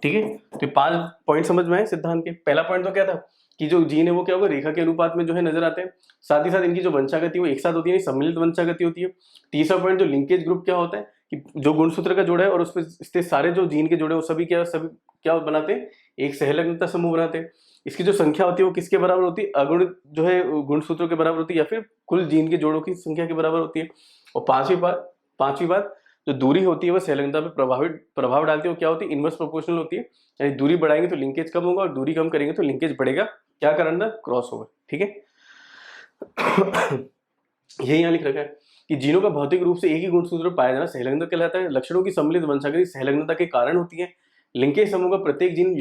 ठीक है। तो 5 पॉइंट समझ में आए सिद्धांत के। पहला पॉइंट तो क्या था कि जो जीन है वो क्या होगा? रेखा के अनुपात में जो है नजर आते हैं। साथ ही साथ इनकी जो वंशागति है वो एक साथ होती है, सम्मिलित वंशागति होती है। तीसरा पॉइंट जो लिंकेज ग्रुप क्या होता है कि जो गुणसूत्र का जोड़ा है और उस पर स्थित सारे जो जीन के जोड़े वो सभी क्या बनाते हैं? एक सहलग्नता समूह बनाते हैं। इसकी जो संख्या होती है वो किसके बराबर होती है? अगुण जो है गुणसूत्रों के बराबर होती है या फिर कुल जीन के जोड़ों की संख्या के बराबर होती है। और पांचवी बात जो दूरी होती है वो सहलग्नता पे प्रभाव डालती है। वो क्या होती है? इनवर्स प्रोपोर्शनल होती है। यानी दूरी बढ़ाएंगे तो लिंकेज कम होगा और दूरी कम करेंगे तो लिंकेज बढ़ेगा। क्या कारण था? क्रॉस ओवर, ठीक है। यही यहाँ लिख रखा है कि जीनों का भौतिक रूप से एक ही गुणसूत्र पाया जाना सहलग्नता कहलाता है। लक्षणों की सम्मिलित वंशागति सहलग्नता के कारण होती है। लिंकेज समूह का प्रत्येक जीन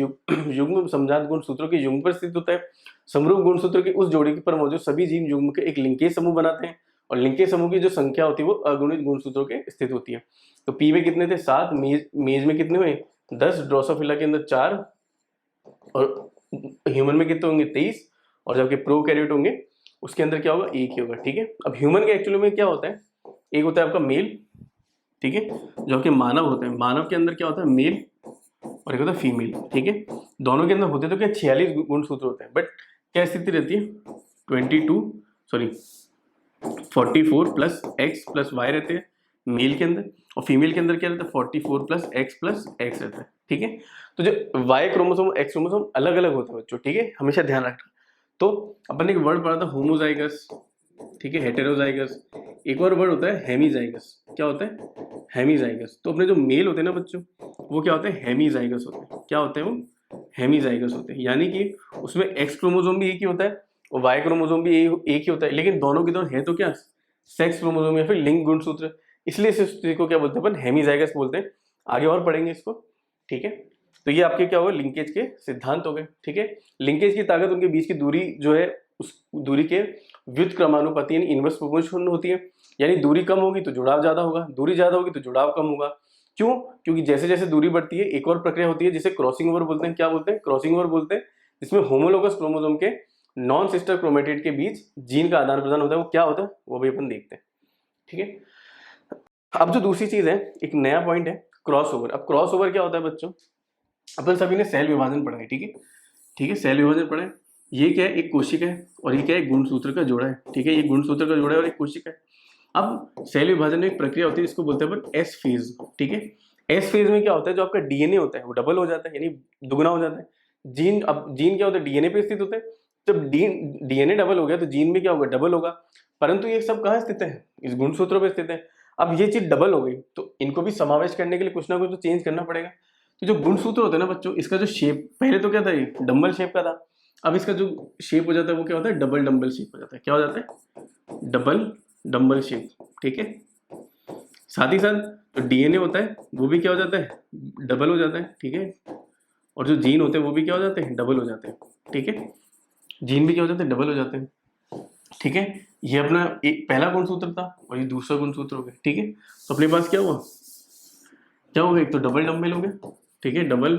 युग्म समजात गुणसूत्रों के युग्म पर स्थित होता है। समरूप गुणसूत्र की उस जोड़ी पर मौजूद सभी जीन युग्म के एक लिंकेज समूह बनाते हैं और लिंकेज समूह की जो संख्या होती है वो अगुणित गुणसूत्रों के स्थित होती है। तो पी में कितने थे? 7, मेज में कितने हुए? 10, ड्रोसोफिला के अंदर 4 और ह्यूमन में कितने होंगे? 23। और जबकि प्रोकैरियोट होंगे उसके अंदर क्या होगा? एक ही होगा, ठीक है। अब ह्यूमन के एक्चुअली में क्या होता है? एक होता है आपका मेल, ठीक है, जो कि मानव होते हैं। मानव के अंदर क्या होता है? मेल और एक होता है फीमेल, ठीक है। दोनों के अंदर होते तो क्या 46 गुणसूत्र होते हैं, बट क्या स्थिति रहती है? 44 प्लस एक्स प्लस वाई रहते हैं मेल के अंदर, और फीमेल के अंदर क्या रहता है? 44 प्लस एक्स रहता है, ठीक है। तो जो वाई क्रोमोसोम एक्स क्रोमोसोम अलग अलग होते हैं बच्चों, ठीक है, हमेशा ध्यान रखना। तो अपन ने एक वर्ड पढ़ा था होमोजाइगस, ठीक है, हेटेरोजाइगस। एक और वर्ड होता है हेमीजाइगस। क्या होता है? हेमीजाइगस। तो अपने जो मेल होते हैं ना बच्चों वो क्या होते हैं? हेमीजाइगस होते हैं। क्या होते हैं वो? हेमीजाइगस होते हैं। यानी कि उसमें एक्स क्रोमोसोम भी एक ही होता है और वाई क्रोमोसोम भी एक ही होता है, लेकिन दोनों के दोनों है तो क्या? सेक्स क्रोमोसोम या फिर लिंक गुणसूत्र। इसलिए इस स्थिति को क्या बोलते हैं? अपन हेमीजाइगस बोलते हैं। आगे और पढ़ेंगे इसको, ठीक है। तो ये आपके क्या होगा? लिंकेज के सिद्धांत हो गए, ठीक है। लिंकेज की ताकत उनके बीच की दूरी जो है उस दूरी के व्युत्क्रमानुपाती यानी इनवर्स प्रोपोर्शनल होती है। यानी दूरी कम होगी तो जुड़ाव ज्यादा होगा, दूरी ज्यादा होगी तो जुड़ाव कम होगा। क्यों? क्योंकि जैसे जैसे दूरी बढ़ती है एक और प्रक्रिया होती है जिसे क्रॉसिंग ओवर बोलते हैं। क्या बोलते हैं? क्रॉसिंग ओवर बोलते हैं। जिसमें होमोलोगस क्रोमोसोम के नॉन सिस्टर क्रोमेटिड के बीच जीन का आदान प्रदान होता है। वो क्या होता है वो भी अपन देखते हैं, ठीक है। अब जो दूसरी चीज है, एक नया पॉइंट है क्रॉस ओवर। अब क्रॉस ओवर क्या होता है बच्चों? अपन सभी ने सेल विभाजन पढ़ा है, ठीक है, ठीक है, सेल विभाजन पढ़ा है। ये क्या है? एक कोशिका है और ये क्या है? गुणसूत्र का जोड़ा है, ठीक है। ये गुणसूत्र का जोड़ा है और एक कोशिका है। अब सेल विभाजन में एक प्रक्रिया होती है जिसको बोलते हैं अपन एस फेज, ठीक है। एस फेज में क्या होता है? जो आपका डीएनए होता है वो डबल हो जाता है, यानी दुगना हो जाता है। अब जीन क्या होता है? डीएनए पे स्थित होते हैं। जब डीएनए डबल हो गया तो जीन में क्या होगा? डबल होगा। परंतु ये सब कहाँ स्थित है, इस गुणसूत्रों पे स्थित है। अब ये चीज डबल हो गई तो इनको भी समावेश करने के लिए कुछ ना कुछ तो चेंज करना पड़ेगा। तो जो गुणसूत्र होते हैं ना बच्चों, इसका जो शेप पहले तो क्या था, ये डम्बल शेप का था, अब इसका जो शेप हो जाता है वो क्या होता है, डबल डम्बल शेप हो जाता है। क्या हो जाता है, डबल डम्बल शेप। ठीक है, साथ ही साथ जो डीएनए होता है वो भी क्या हो जाता है, डबल हो जाता है। ठीक है, और जो जीन होते हैं वो भी क्या हो जाते हैं, डबल हो जाते हैं। ठीक है, जीन भी क्या हो जाते हैं, डबल हो जाते हैं। ठीक है, ये अपना एक पहला गुणसूत्र था और ये दूसरा गुणसूत्र हो गया। ठीक है, तो अपने पास क्या हुआ, क्या हो गया, एक तो डबल डम्बल हो गया। ठीक है, डबल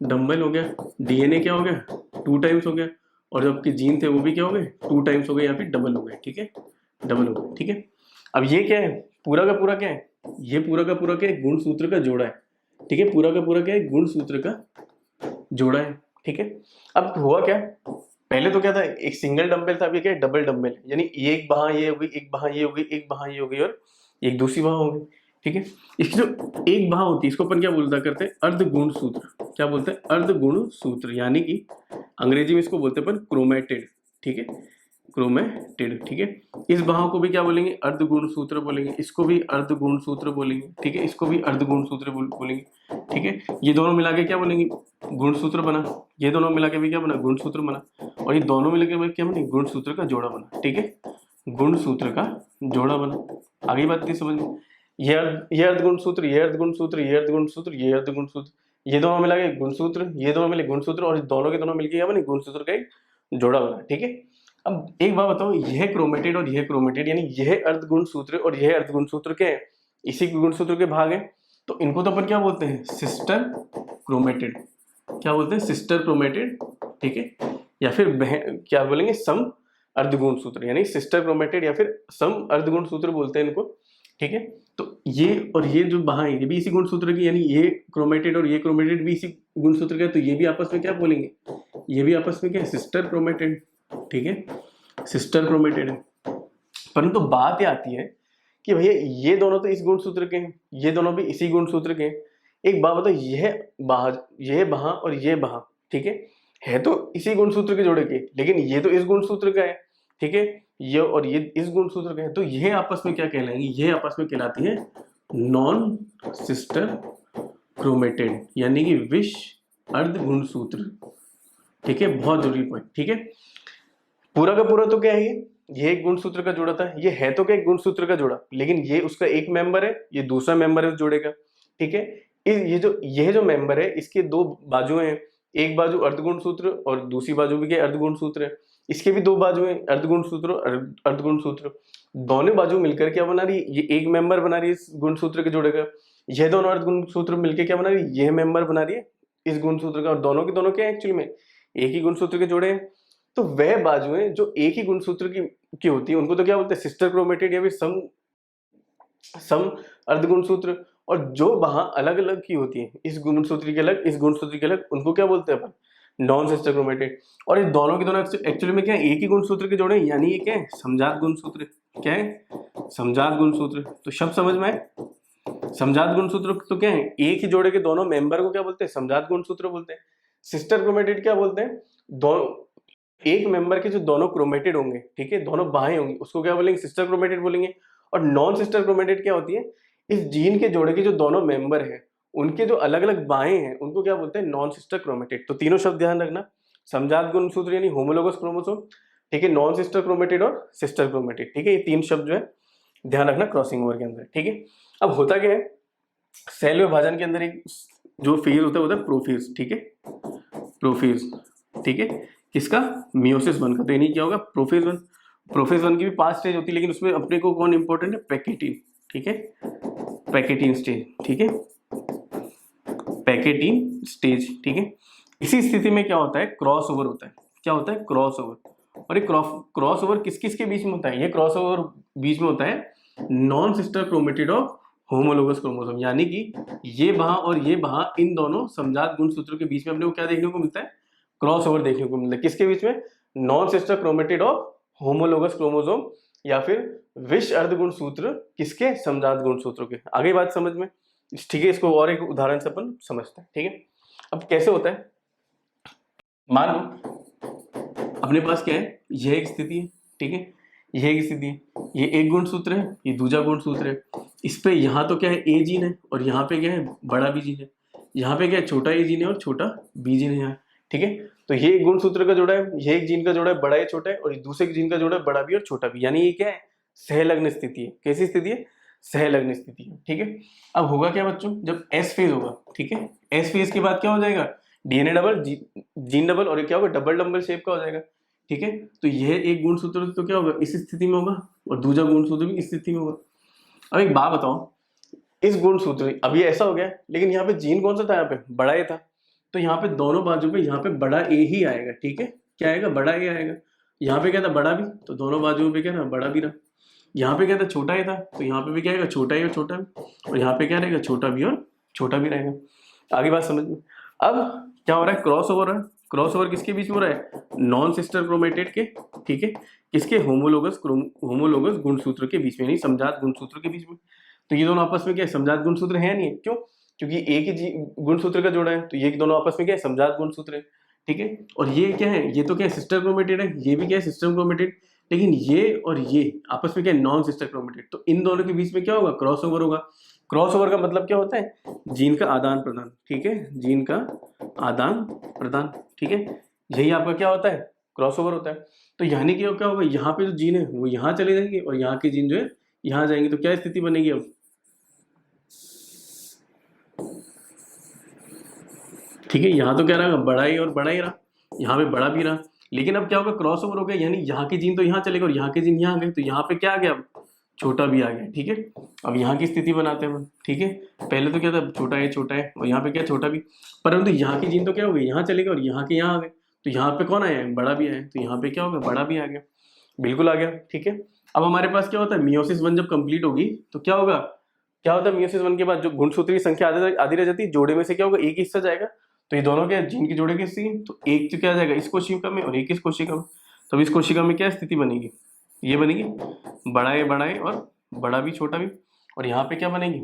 डम्बल हो गया, डीएनए क्या हो गया, 2 टाइम्स हो गया, और जो आपके जीन थे वो भी क्या हो गए, 2 टाइम्स हो गए या फिर डबल हो गए। ठीक है, डबल हो गए। ठीक है, अब ये क्या है, पूरा का पूरा क्या है, ये पूरा का पूरा क्या है, गुणसूत्र का जोड़ा है। ठीक है, पूरा का पूरा क्या है, गुणसूत्र का जोड़ा है। ठीक है, अब हुआ क्या, पहले तो क्या था, एक सिंगल डंबल था, अभी क्या है, डबल डंबल, यानी एक बाह ये हो गई, एक बाह ये हो गई, एक बाह ये हो गई और एक दूसरी बाह हो गई। ठीक है, इसकी जो एक बाह होती है इसको अपन क्या बोलता करते हैं, अर्ध गुण सूत्र। क्या बोलते हैं, अर्ध गुण सूत्र, यानी कि अंग्रेजी में इसको बोलते हैं अपन क्रोमेटिड। ठीक है, क्रोमेटिड। ठीक है, इस बाह को भी क्या बोलेंगे, अर्ध गुण सूत्र बोलेंगे, इसको भी अर्ध गुण सूत्र बोलेंगे। ठीक है, इसको भी अर्ध गुण सूत्र बोलेंगे। ठीक है, ये दोनों मिला के क्या बोलेंगे, गुणसूत्र बना। ये दोनों मिला के भी क्या बना, गुणसूत्र बना। और ये दोनों मिला के क्या बना, गुणसूत्र का जोड़ा बना। ठीक है, गुणसूत्र का जोड़ा बना। आगे बात की समझ में, ये अर्ध गुणसूत्र, ये अर्ध गुणसूत्र, ये अर्ध गुणसूत्र, ये अर्ध गुणसूत्र, ये दोनों मिला के गुणसूत्र, ये दोनों मिले गुणसूत्र, और दोनों के दोनों मिलके क्या बने, गुणसूत्र का एक जोड़ा बना। ठीक है, अब एक बात बताओ, यह क्रोमेटिड और यह क्रोमेटिड, यानी यह अर्ध गुणसूत्र और यह अर्ध गुणसूत्र के हैं, इसी गुणसूत्र के भाग हैं, तो इनको तो अपन क्या बोलते हैं, सिस्टर क्रोमेटिड। क्या बोलते हैं, सिस्टर क्रोमेटिड। ठीक है, या फिर क्या बोलेंगे, सम अर्धगुण सूत्र, यानी सिस्टर क्रोमेटिड या फिर सम अर्धगुण सूत्र बोलते हैं इनको। ठीक है, तो ये और ये जो बाह है ये भी इसी गुण सूत्र की, यानी ये क्रोमेटिड और ये क्रोमेटिड भी इसी गुण सूत्र का है, तो ये भी आपस में क्या बोलेंगे, ये भी आपस में क्या है, सिस्टर क्रोमेटिड। ठीक है, सिस्टर क्रोमेटिड है। परंतु बात ये आती है कि भैया ये दोनों तो इस गुण सूत्र के हैं, ये दोनों भी इसी गुण सूत्र के हैं। एक बात बताओ, यह बाह और ये बाह, ठीक है तो इसी गुण सूत्र के जोड़े के, लेकिन ये तो इस गुण सूत्र का है। ठीक है, ये और ये इस गुण सूत्र का है, तो ये आपस में क्या कहलाएंगे, ये आपस में कहलाती है नॉन सिस्टर क्रोमेटेड, यानी कि विष अर्ध गुण सूत्र। ठीक है, बहुत जरूरी पॉइंट। ठीक है, पूरा का पूरा तो क्या है, ये एक गुणसूत्र का जोड़ा था, ये है तो क्या एक गुणसूत्र का जोड़ा, लेकिन ये उसका एक मेंबर है, ये दूसरा मेंबर है उस जोड़े का। ठीक है, ये जो मेंबर है इसके दो बाजुएं हैं, एक बाजू अर्धगुण सूत्र और दूसरी बाजू भी क्या अर्धगुण सूत्र है। इसके भी दो बाजू हैं, अर्धगुण सूत्र और अर्धगुण सूत्र, दोनों बाजू मिलकर क्या बना रही है, ये एक मेंबर बना रही है इस गुण सूत्र के जोड़े का। यह दोनों अर्धगुण सूत्र मिलकर क्या बना रही है, यह मेंबर बना रही है इस गुण सूत्र का, और दोनों के दोनों क्या है, एक्चुअली में एक ही गुण सूत्र के जोड़े हैं। तो वह बाजुएं जो एक ही गुणसूत्र की होती है उनको तो क्या बोलते हैं, सिस्टर क्रोमेटिड या फिर सम अर्धगुणसूत्र, और जो वहां अलग अलग की होती है, इस गुणसूत्र की अलग इस गुणसूत्र की अलग, उनको क्या बोलते हैं अपन, नॉन सिस्टर क्रोमेटिड। और ये दोनों के दोनों एक्चुअली में क्या है, एक ही गुणसूत्र के जोड़े हैं, यानी ये क्या है, समजात गुणसूत्र। क्या है, समजात गुणसूत्र। तो शब्द समझ में आए, समजात गुणसूत्र तो क्या है, एक ही जोड़े के दोनों मेंबर को क्या बोलते हैं, समजात गुणसूत्र बोलते हैं। सिस्टर क्रोमेटिड क्या बोलते हैं, दोनों एक मेंबर के जो दोनों क्रोमेटिड होंगे, ठीक है, दोनों बाहें होंगी, उसको क्या बोलेंगे, सिस्टर क्रोमेटिड बोलेंगे। और नॉन सिस्टर क्रोमेटिड क्या होती है, इस जीन के जोड़े के जो दोनों मेंबर हैं उनके जो अलग अलग बाहें हैं उनको क्या बोलते हैं, नॉन सिस्टर क्रोमेटिड। तो तीनों शब्द ध्यान रखना, समजात गुणसूत्र यानी होमोलोगस क्रोमोसोम, ठीक है, नॉन सिस्टर क्रोमेटिड और सिस्टर क्रोमेटिड। ठीक है, ये तीन शब्द जो है ध्यान रखना क्रॉसिंग ओवर के अंदर। ठीक है, अब होता क्या है, सेल विभाजन के अंदर एक जो फेज होता है प्रोफेज। ठीक है, प्रोफेज। ठीक है, किसका, मियोसिस 1 का। तो यानी क्या होगा, प्रोफेज 1। प्रोफेज 1 की भी 5 स्टेज होती है, लेकिन उसमें अपने को कौन इंपॉर्टेंट है, पैकेटिन। ठीक है, पैकेटिन स्टेज। ठीक है, पैकेटिन स्टेज। ठीक है, इसी स्थिति में क्या होता है, क्रॉस ओवर होता है। क्या होता है, क्रॉस ओवर। और ये क्रॉस ओवर किस किस के बीच में होता है, ये क्रॉस ओवर बीच में होता है non sister chromatid of homologous chromosome, यानी कि ये बाह और ये बाह, इन दोनों समजात गुणसूत्रों के बीच में अपने को क्या देखने को मिलता है, क्रॉस ओवर देखने को मिलता है। किसके बीच में, non sister chromatid of homologous chromosome या फिर विष अर्ध गुणसूत्र किसके, समजात गुणसूत्रों के। आगे बात समझ में, ठीक है, इसको और एक उदाहरण से अपन समझते हैं। ठीक है, अब कैसे होता है, मान लो अपने पास क्या है, यह एक स्थिति है। ठीक है, ये एक स्थिति है, ये एक गुणसूत्र है, ये दूसरा गुणसूत्र है। इस पे यहाँ तो क्या है, ए जीन है और यहाँ पे क्या है, बड़ा बी जीन है। यहाँ पे क्या है, छोटा ए जीन है और छोटा बी जीन है यहाँ, ठीक है। तो ये एक गुणसूत्र का जोड़ा है, ये एक जीन का जोड़ा है, बड़ा ए छोटा है, और दूसरे जीन का जोड़ा है, बड़ा बी और छोटा बी। यानी ये क्या है, सहलग्न स्थिति है। कैसी स्थिति है, सहलग्न स्थिति है, ठीक है। अब होगा क्या बच्चों, जब एस फेज होगा, ठीक है, एस फेज के बाद क्या हो जाएगा, डीएनए डबल, जीन डबल, और ये क्या होगा, डबल डबल शेप का हो जाएगा, ठीक है। तो यह एक गुणसूत्र तो क्या होगा, इस स्थिति में होगा, और दूसरा गुणसूत्र भी इस स्थिति में होगा। अब एक बात बताओ, इस गुणसूत्र, अब ये ऐसा हो गया, लेकिन यहाँ पे जीन कौन सा था, यहाँ पे बड़ा ए था, तो यहाँ पे दोनों बाजू पे यहाँ पे बड़ा ए ही आएगा, ठीक है। क्या आएगा, बड़ा ए आएगा। यहाँ पे क्या था, बड़ा बी, तो दोनों बाजुओं पे क्या था, बड़ा बी रहा। यहाँ पे क्या था, छोटा ए था, तो यहाँ पे भी क्या आएगा, छोटा ए और छोटा बी, और यहाँ पे क्या रहेगा, छोटा बी और छोटा बी रहेगा। आगे बात समझ में। अब क्या हो रहा है, क्रॉस ओवर है। क्रॉस ओवर किसके बीच में हो रहा है, नॉन सिस्टर क्रोमेटेड के, ठीक है, किसके, होमोलोगस गुणसूत्र के बीच में, यानी समजात गुणसूत्र के बीच में। तो ये दोनों आपस में क्या है, समजात गुणसूत्र है नहीं है, क्यों, क्योंकि एक ही गुणसूत्र का जोड़ा है, तो ये दोनों आपस में क्या है, समजात गुणसूत्र है, ठीक है। और ये क्या है, ये तो क्या है, सिस्टर क्रोमेटेड है, ये भी क्या है, सिस्टर क्रोमेटेड, लेकिन ये और ये आपस में क्या है, नॉन सिस्टर क्रोमेटेड। तो इन दोनों के बीच में क्या होगा, क्रॉस ओवर होगा। क्रॉस ओवर का मतलब क्या होता है, जीन का आदान प्रदान, ठीक है, जीन का आदान प्रदान, ठीक है, यही आपका क्या होता है, क्रॉस ओवर होता है। तो यानी कि क्या होगा, यहाँ पे जो जीन है वो यहाँ चले जाएंगे, और यहाँ के जीन जो है यहाँ जाएंगे, तो क्या स्थिति बनेगी अब, ठीक है। यहाँ तो क्या रहा, बड़ा ही और बड़ा ही रहा, यहाँ पे बड़ा भी रहा, लेकिन अब क्या होगा, क्रॉस ओवर हो गया, यानी यहाँ के जीन तो यहाँ चले गए और यहाँ के जीन यहाँ आ गए, तो यहाँ पे क्या आ गया, अब छोटा भी आ गया, ठीक है। अब यहाँ की स्थिति बनाते हैं हम, ठीक है। पहले तो क्या था, छोटा है और यहाँ पे क्या, छोटा भी, परंतु यहाँ की जीन तो क्या हो गई, यहाँ चले गए और यहाँ के यहाँ आ गए, तो यहाँ पे कौन आया है, बड़ा भी आया है, तो यहाँ पे क्या हो गया, बड़ा भी आ गया, बिल्कुल आ गया, ठीक है। अब हमारे पास क्या होता है, मियोसिस 1 जब कंप्लीट होगी तो क्या होगा, क्या होता है, मियोसिस 1 के बाद जो गुणसूत्र की संख्या आधी रह जाती है, जोड़े में से क्या होगा, एक हिस्सा जाएगा, तो ये दोनों क्या, जीन के जोड़े की स्थिति, तो एक तो क्या जाएगा इस कोशिका में और एक इस कोशिका में, तब इस कोशिका में क्या स्थिति बनेगी, ये बनेगी, बड़ा है और बड़ा भी छोटा भी, और यहाँ पे क्या बनेगी,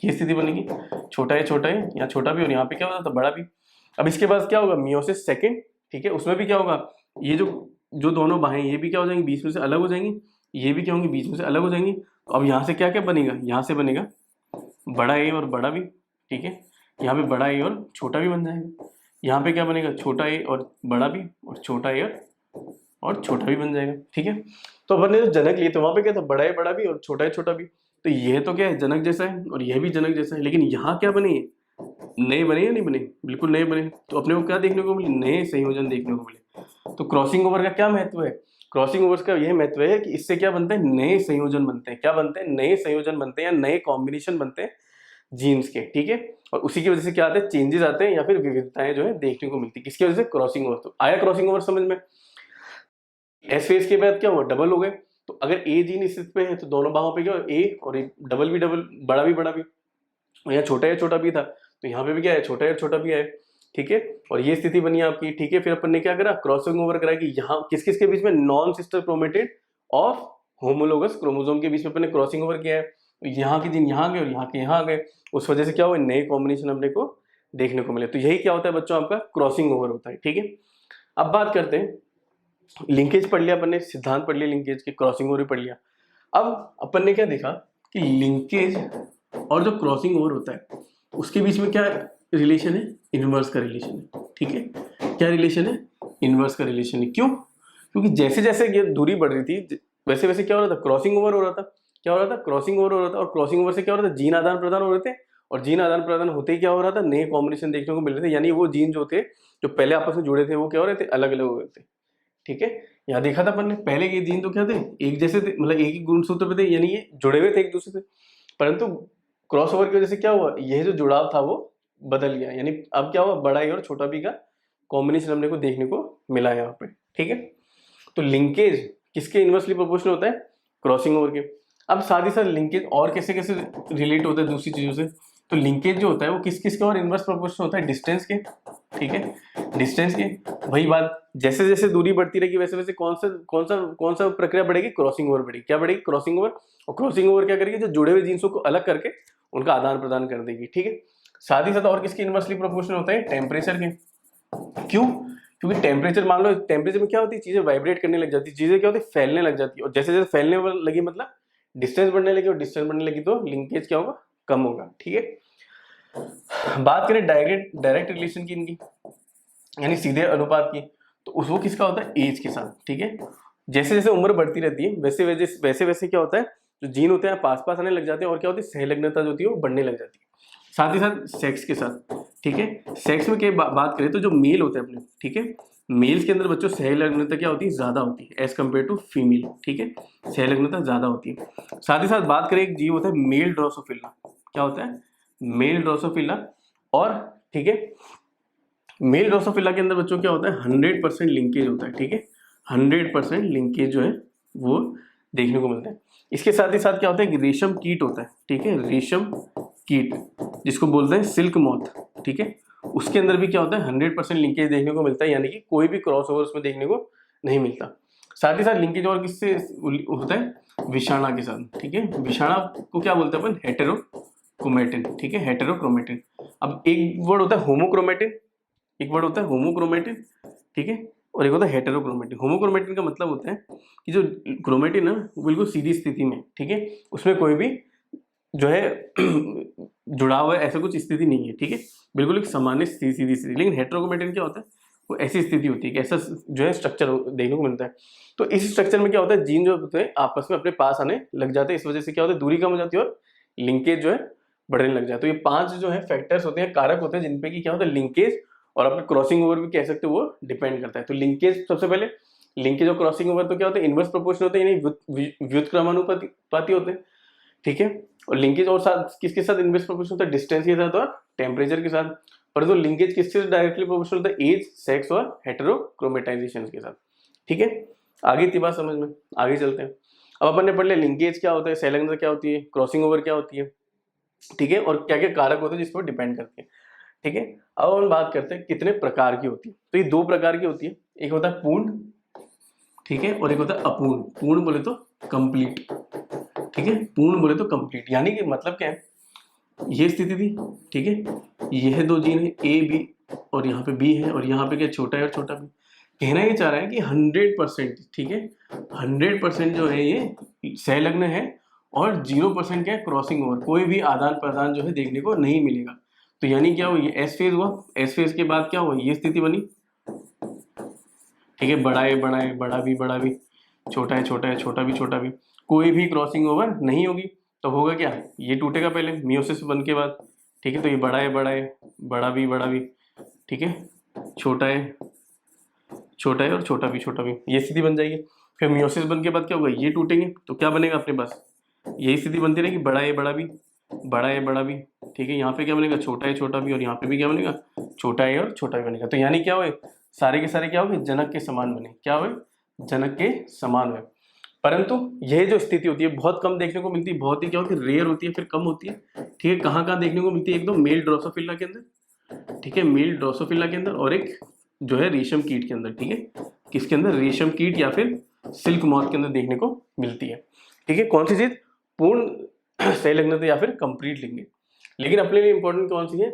ये स्थिति बनेगी, छोटा है या छोटा भी, और यहाँ पे क्या होता था, बड़ा भी। अब इसके बाद क्या होगा, मियोसिस 2, ठीक है, उसमें भी क्या होगा, ये जो जो दोनों बाहें ये भी क्या हो जाएंगी, बीच में से अलग हो जाएंगी, ये भी क्या होंगी, बीच में से अलग हो जाएंगी। तो अब यहाँ से क्या क्या बनेगा, यहाँ से बनेगा बड़ा ए और बड़ा भी, ठीक है, यहाँ पे बड़ा ए और छोटा भी बन जाएगा। यहाँ पे क्या बनेगा, छोटा ए और बड़ा भी, और छोटा ए और छोटा भी बन जाएगा, ठीक है। तो अपन ने जो जनक लिए तो वहाँ पे क्या था, बड़ा ए बड़ा भी और छोटा ए छोटा भी, तो यह तो क्या है, जनक जैसा है और यह भी जनक जैसा है, लेकिन यहाँ क्या बने, नए बने या नहीं बने, बिल्कुल नए बने। तो अपने को क्या देखने को मिले, नए संयोजन देखने को मिले। तो क्रॉसिंग ओवर का क्या महत्व है, क्रॉसिंग ओवर्स का यह महत्व है कि इससे क्या बनते हैं, नए संयोजन बनते हैं, क्या बनते हैं, नए संयोजन बनते हैं या नए कॉम्बिनेशन बनते हैं जीन्स के, ठीक है। और उसी की वजह से क्या आते हैं, चेंजेस आते हैं या फिर विविधताएं जो है देखने को मिलती है, किसकी वजह से, क्रॉसिंग ओवर। तो आया क्रॉसिंग ओवर समझ में। एस फेज के बाद क्या हुआ, डबल हो गए। तो अगर ए जीन इस स्थिति पे है तो दोनों बाहों पे क्या हो, ए और डबल भी डबल, बड़ा भी बड़ा भी, और यहाँ छोटा या छोटा भी था, तो यहाँ पे भी क्या है, छोटा या छोटा भी है, ठीक है। और ये स्थिति बनी आपकी, ठीक है। फिर अपन ने क्या करा, क्रॉसिंग ओवर करा कि यहाँ किस किस के बीच में, non sister chromatid of homologous chromosome के बीच में अपन ने क्रॉसिंग ओवर किया है। तो यहाँ के जीन यहाँ आ गए और यहाँ के यहाँ आ गए, उस वजह से क्या हुआ, नए कॉम्बिनेशन अपने को देखने को मिले। तो यही क्या होता है बच्चों, आपका क्रॉसिंग ओवर होता है, ठीक है। अब बात करते हैं, लिंकेज पढ़ लिया अपन ने, सिद्धांत पढ़ लिया लिंकेज के, क्रॉसिंग ओवर भी पढ़ लिया। अब अपन ने क्या देखा कि लिंकेज और जो क्रॉसिंग ओवर होता है उसके बीच में क्या रिलेशन है, इनवर्स का रिलेशन है, ठीक है। क्या रिलेशन है, इनवर्स का रिलेशन है। क्यों, क्योंकि जैसे जैसे ये दूरी बढ़ रही थी वैसे वैसे क्या हो रहा था, क्रॉसिंग ओवर हो रहा था। क्या हो रहा था, क्रॉसिंग ओवर हो रहा था, और क्रॉसिंग ओवर से क्या हो रहा था, जीन आदान प्रदान हो रहे थे, और जीन आदान प्रदान होते ही क्या हो रहा था, नए कॉम्बिनेशन देखने को मिल रहे थे। यानी वो जीन जो थे, जो पहले आपस में जुड़े थे, वो क्या हो रहे थे, अलग अलग हो रहे थे, ठीक है। यहाँ देखा था अपन ने, पहले के जीन तो क्या थे, एक जैसे थे, मतलब एक ही गुणसूत्र पे थे, यानी ये जुड़े हुए थे एक दूसरे से। परंतु क्रॉस ओवर की वजह से क्या हुआ, ये जो जुड़ाव था वो बदल गया, यानी अब क्या हुआ, बड़ा ई और छोटा बी का कॉम्बिनेशन हमने को देखने को मिला यहाँ पे, ठीक है। तो लिंकेज किसके इनवर्सली प्रोपोर्शनल होता है, क्रॉसिंग ओवर के। अब साथ ही साथ लिंकेज और कैसे कैसे रिलेट होता है दूसरी चीजों से, तो लिंकेज जो होता है वो किस किस के और इनवर्स प्रोपोर्शनल होता है, डिस्टेंस के, ठीक है, डिस्टेंस के। वही बात, जैसे जैसे दूरी बढ़ती रहेगी वैसे वैसे कौन सा प्रक्रिया बढ़ेगी, क्रॉसिंग ओवर बढ़ेगी। क्या बढ़ेगी, क्रॉसिंग ओवर। और क्रॉसिंग ओवर क्या करेगी, जो जुड़े हुए जीन्सों को अलग करके उनका आदान प्रदान कर देगी, ठीक है। साथ ही साथ और किसके इनवर्सली प्रोपोर्शनल होता है, टेम्परेचर के। क्यों, क्योंकि टेम्परेचर, मान लो टेम्परेचर में क्या होती है, चीजें वाइब्रेट करने लग जाती है, चीजें क्या होती है, फैलने लग जाती है, और जैसे जैसे फैलने लगी मतलब डिस्टेंस बढ़ने लगी, और डिस्टेंस बढ़ने लगी तो लिंकेज क्या होगा, कम होगा। ठीक है, बात करें डायरेक्ट रिलेशन की इनकी, यानी सीधे अनुपात की, तो वो किसका होता है, एज के साथ। ठीक है, जैसे जैसे उम्र बढ़ती रहती है वैसे वैसे क्या होता है, जो जीन होते हैं पास पास आने लग जाते हैं, और क्या होती है, सहलग्नता जो होती है वो बढ़ने लग जाती है। साथ ही साथ सेक्स के साथ। ठीक है, सेक्स में क्या बात करें तो जो मेल होते हैं अपने, ठीक है, मेल्स के अंदर बच्चों सहलग्नता क्या होती है, ज्यादा होती है एज कम्पेयर टू फीमेल। ठीक है, सहलग्नता ज्यादा होती है। साथ ही साथ बात करें, एक जीव होता है मेल ड्रोसोफिला। क्या होता है, मेल ड्रोसोफिला। और ठीक है, मेल ड्रोसोफिला के अंदर बच्चों क्या होता है, 100% लिंकेज होता है। ठीक है, 100% लिंकेज जो है वो देखने को मिलता है। इसके साथ ही साथ क्या होता है, रेशम कीट होता है। ठीक है, रेशम कीट जिसको बोलते हैं सिल्क मॉथ। ठीक है, उसके अंदर भी क्या होता है, 100% लिंकेज देखने को मिलता है, यानी कि कोई भी क्रॉस ओवर उसमें देखने को नहीं मिलता। साथ ही साथ लिंकेज और किससे होता है, विषाणा के साथ। ठीक है, विषाणा को क्या बोलते हैं अपन, हेटेरोक्रोमेटिन। ठीक है, हेटेरोक्रोमेटिन। अब एक वर्ड होता है होमोक्रोमेटिन, एक वर्ड होता है होमोक्रोमेटिन। ठीक है, और एक होता है हेटेरोक्रोमेटिन। होमोक्रोमेटिन का मतलब होता है कि जो क्रोमेटिन है वो बिल्कुल सीधी स्थिति में, ठीक है, उसमें कोई भी जो है जुड़ा हुआ है, ऐसा कुछ स्थिति नहीं है। ठीक है, बिल्कुल एक सामान्य सीधी स्थिति। लेकिन हेटेरोक्रोमेटिन क्या होता है, वो ऐसी स्थिति होती है कि ऐसा जो है स्ट्रक्चर देखने को मिलता है। तो इस स्ट्रक्चर में क्या होता है, जीन जो होते हैं आपस में अपने पास आने लग जाते हैं, इस वजह से क्या होता है, दूरी कम हो जाती है और लिंकेज जो है बढ़ने लग जाए। तो ये 5 जो है फैक्टर्स होते हैं, कारक होते हैं, जिनपे की क्या होता है, लिंकेज और अपने क्रॉसिंग ओवर भी कह सकते हो, वो डिपेंड करता है। तो लिंकेज, सबसे पहले लिंकेज और क्रॉसिंग ओवर तो क्या होता है, इनवर्स प्रोपोर्शन होते हैं, यानी व्युत्क्रमानुपाती होते हैं। ठीक है, और लिंकेज और साथ किसके साथ इनवर्स प्रोपोर्शन होता है, डिस्टेंस के साथ और टेम्परेचर के साथ। परंतु लिंकेज किससे डायरेक्टली प्रोपोर्शनल होता है, एज, सेक्स और हेटेरोक्रोमेटाइजेशन के साथ। ठीक है, आगे इतनी बात समझ में, आगे चलते हैं। अब अपन ने पढ़ लिया लिंकेज क्या होता है, सहलग्नता क्या होती है, क्रॉसिंग ओवर क्या होती है। ठीक है, और क्या क्या कारक होते हैं जिस पर डिपेंड करते हैं। ठीक है, अब हम बात करते हैं कितने प्रकार की होती है। तो ये 2 प्रकार की होती है, एक होता है पूर्ण, ठीक है, और एक होता है अपूर्ण। पूर्ण बोले तो कंप्लीट। ठीक है, पूर्ण बोले तो कंप्लीट, यानी कि मतलब क्या है, ये स्थिति थी। ठीक है, यह 2 जीन है ए बी, और यहाँ पे बी है, और यहाँ पे क्या छोटा है और छोटा भी। कहना ये चाह रहा है कि 100%, ठीक है, 100% जो है ये सहलग्न है, और 0% क्या है, क्रॉसिंग ओवर, कोई भी आदान प्रदान जो है देखने को नहीं मिलेगा। तो यानी क्या हुआ, ये एस फेज हुआ, एस फेज के बाद क्या हुआ, ये स्थिति बनी। ठीक है, बड़ा है बड़ा भी, छोटा है छोटा भी छोटा भी, कोई भी क्रॉसिंग ओवर नहीं होगी। तो होगा क्या, ये टूटेगा पहले मियोसिस बन के बाद। ठीक है, तो ये बड़ा है बड़ा भी, ठीक है, छोटा है और छोटा भी, ये स्थिति बन जाएगी। फिर मियोसिस बन के बाद क्या होगा, ये टूटेंगे, तो क्या बनेगा अपने पास, यही स्थिति बनती रहेगी, बड़ा है बड़ा भी। ठीक है, यहाँ पे क्या बनेगा, छोटा है छोटा भी, और यहाँ पे भी क्या बनेगा, छोटा है और छोटा भी बनेगा। तो यानी क्या हुए, सारे के सारे क्या हो गए, जनक के समान बने। क्या हुए, जनक के समान हुए। परंतु यह जो स्थिति होती है बहुत कम देखने को मिलती है, बहुत ही क्या होती है, रेयर होती है, फिर कम होती है। ठीक है, कहाँ कहाँ देखने को मिलती है, एक दो मेल ड्रोसोफिला के अंदर। ठीक है, मेल ड्रोसोफिला के अंदर, और एक जो है रेशम कीट के अंदर। ठीक है, किसके अंदर, रेशम कीट या फिर सिल्क मॉथ के अंदर देखने को मिलती है। ठीक है, कौन सी चीज, पूर्ण सहलग्नता या फिर कंप्लीट लिंकेज। लेकिन अपने लिए इंपॉर्टेंट कौन सी है,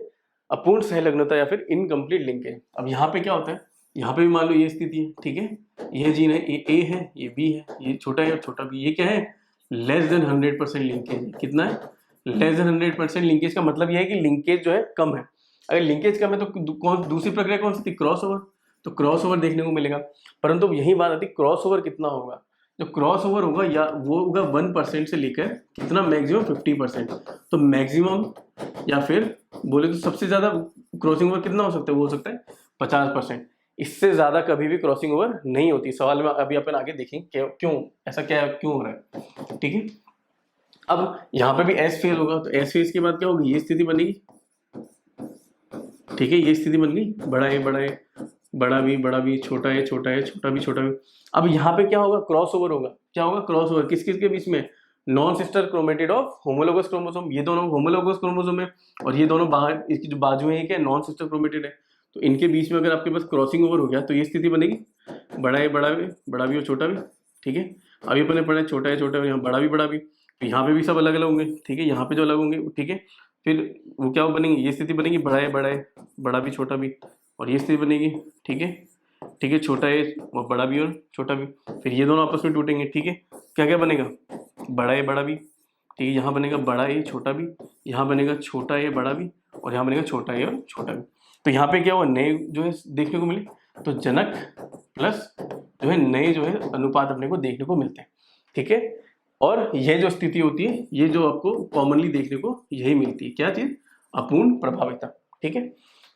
अपूर्ण सहलग्नता या फिर इनकम्प्लीट लिंकेज। अब यहाँ पे क्या होता है, यहाँ पे भी मान लो ये स्थिति है। ठीक है, ये जीन है, ये ए है, ये बी है, ये छोटा है और छोटा भी, ये क्या है, लेस देन 100% लिंकेज। कितना है, लेस देन 100% लिंकेज। का मतलब यह है कि लिंकेज जो है कम है। अगर लिंकेज कम है तो कौन दूसरी प्रक्रिया कौन सी थी, क्रॉस ओवर। तो क्रॉस ओवर देखने को मिलेगा। परंतु यही बात आती है, क्रॉस ओवर कितना होगा, जो क्रॉस ओवर होगा या वो होगा 1% से लेकर कितना, मैक्सिमम 50%। तो मैक्सिमम या फिर बोले तो सबसे ज्यादा क्रॉसिंग ओवर कितना हो सकता है, वो हो सकता है 50%। इससे ज्यादा कभी भी क्रॉसिंग ओवर नहीं होती। सवाल में अभी अपन आगे देखेंगे क्यों ऐसा, क्या क्यों हो रहा है। ठीक है, अब यहाँ पे भी एस फेज होगा, तो एस फेज के बाद क्या होगी, ये स्थिति बनेगी। ठीक है, ये स्थिति बन गई, बड़ा भी, छोटा है छोटा भी। अब यहाँ पे क्या होगा, क्रॉस ओवर होगा। क्या होगा, क्रॉस ओवर किस किस के बीच में, non sister chromatid of homologous chromosome. ये दोनों होमोलोगस क्रोमोसोम है, और ये दोनों बाहर इसकी जो बाजू है, क्या नॉन सिस्टर क्रोमेटिड है। तो इनके बीच में अगर आपके पास क्रॉसिंग ओवर हो गया तो ये स्थिति बनेगी, बड़ा भी और छोटा भी। ठीक है, अभी अपने पढ़े छोटा है और यहाँ बड़ा भी, तो यहाँ पे भी सब अलग अलग होंगे। ठीक है, यहाँ पे जो अलग होंगे, ठीक है, फिर वो क्या बनेंगे, ये स्थिति बनेगी, बड़ा भी छोटा भी, और ये स्थिति बनेगी। ठीक है, ठीक है, छोटा ए और बड़ा बी और छोटा बी, फिर ये दोनों आपस में टूटेंगे। ठीक है, क्या क्या बनेगा, बड़ा ए बड़ा बी। ठीक है, यहाँ बनेगा बड़ा ए छोटा बी, यहाँ बनेगा छोटा ए बड़ा बी, और यहाँ बनेगा छोटा ए और छोटा बी। तो यहाँ पे क्या हुआ, नए जो है देखने को मिले, तो जनक प्लस जो है नए जो है अनुपात अपने को देखने को मिलते हैं। ठीक है, और यह जो स्थिति होती है, ये जो आपको कॉमनली देखने को यही मिलती है, क्या चीज, अपूर्ण प्रभाविता। ठीक है,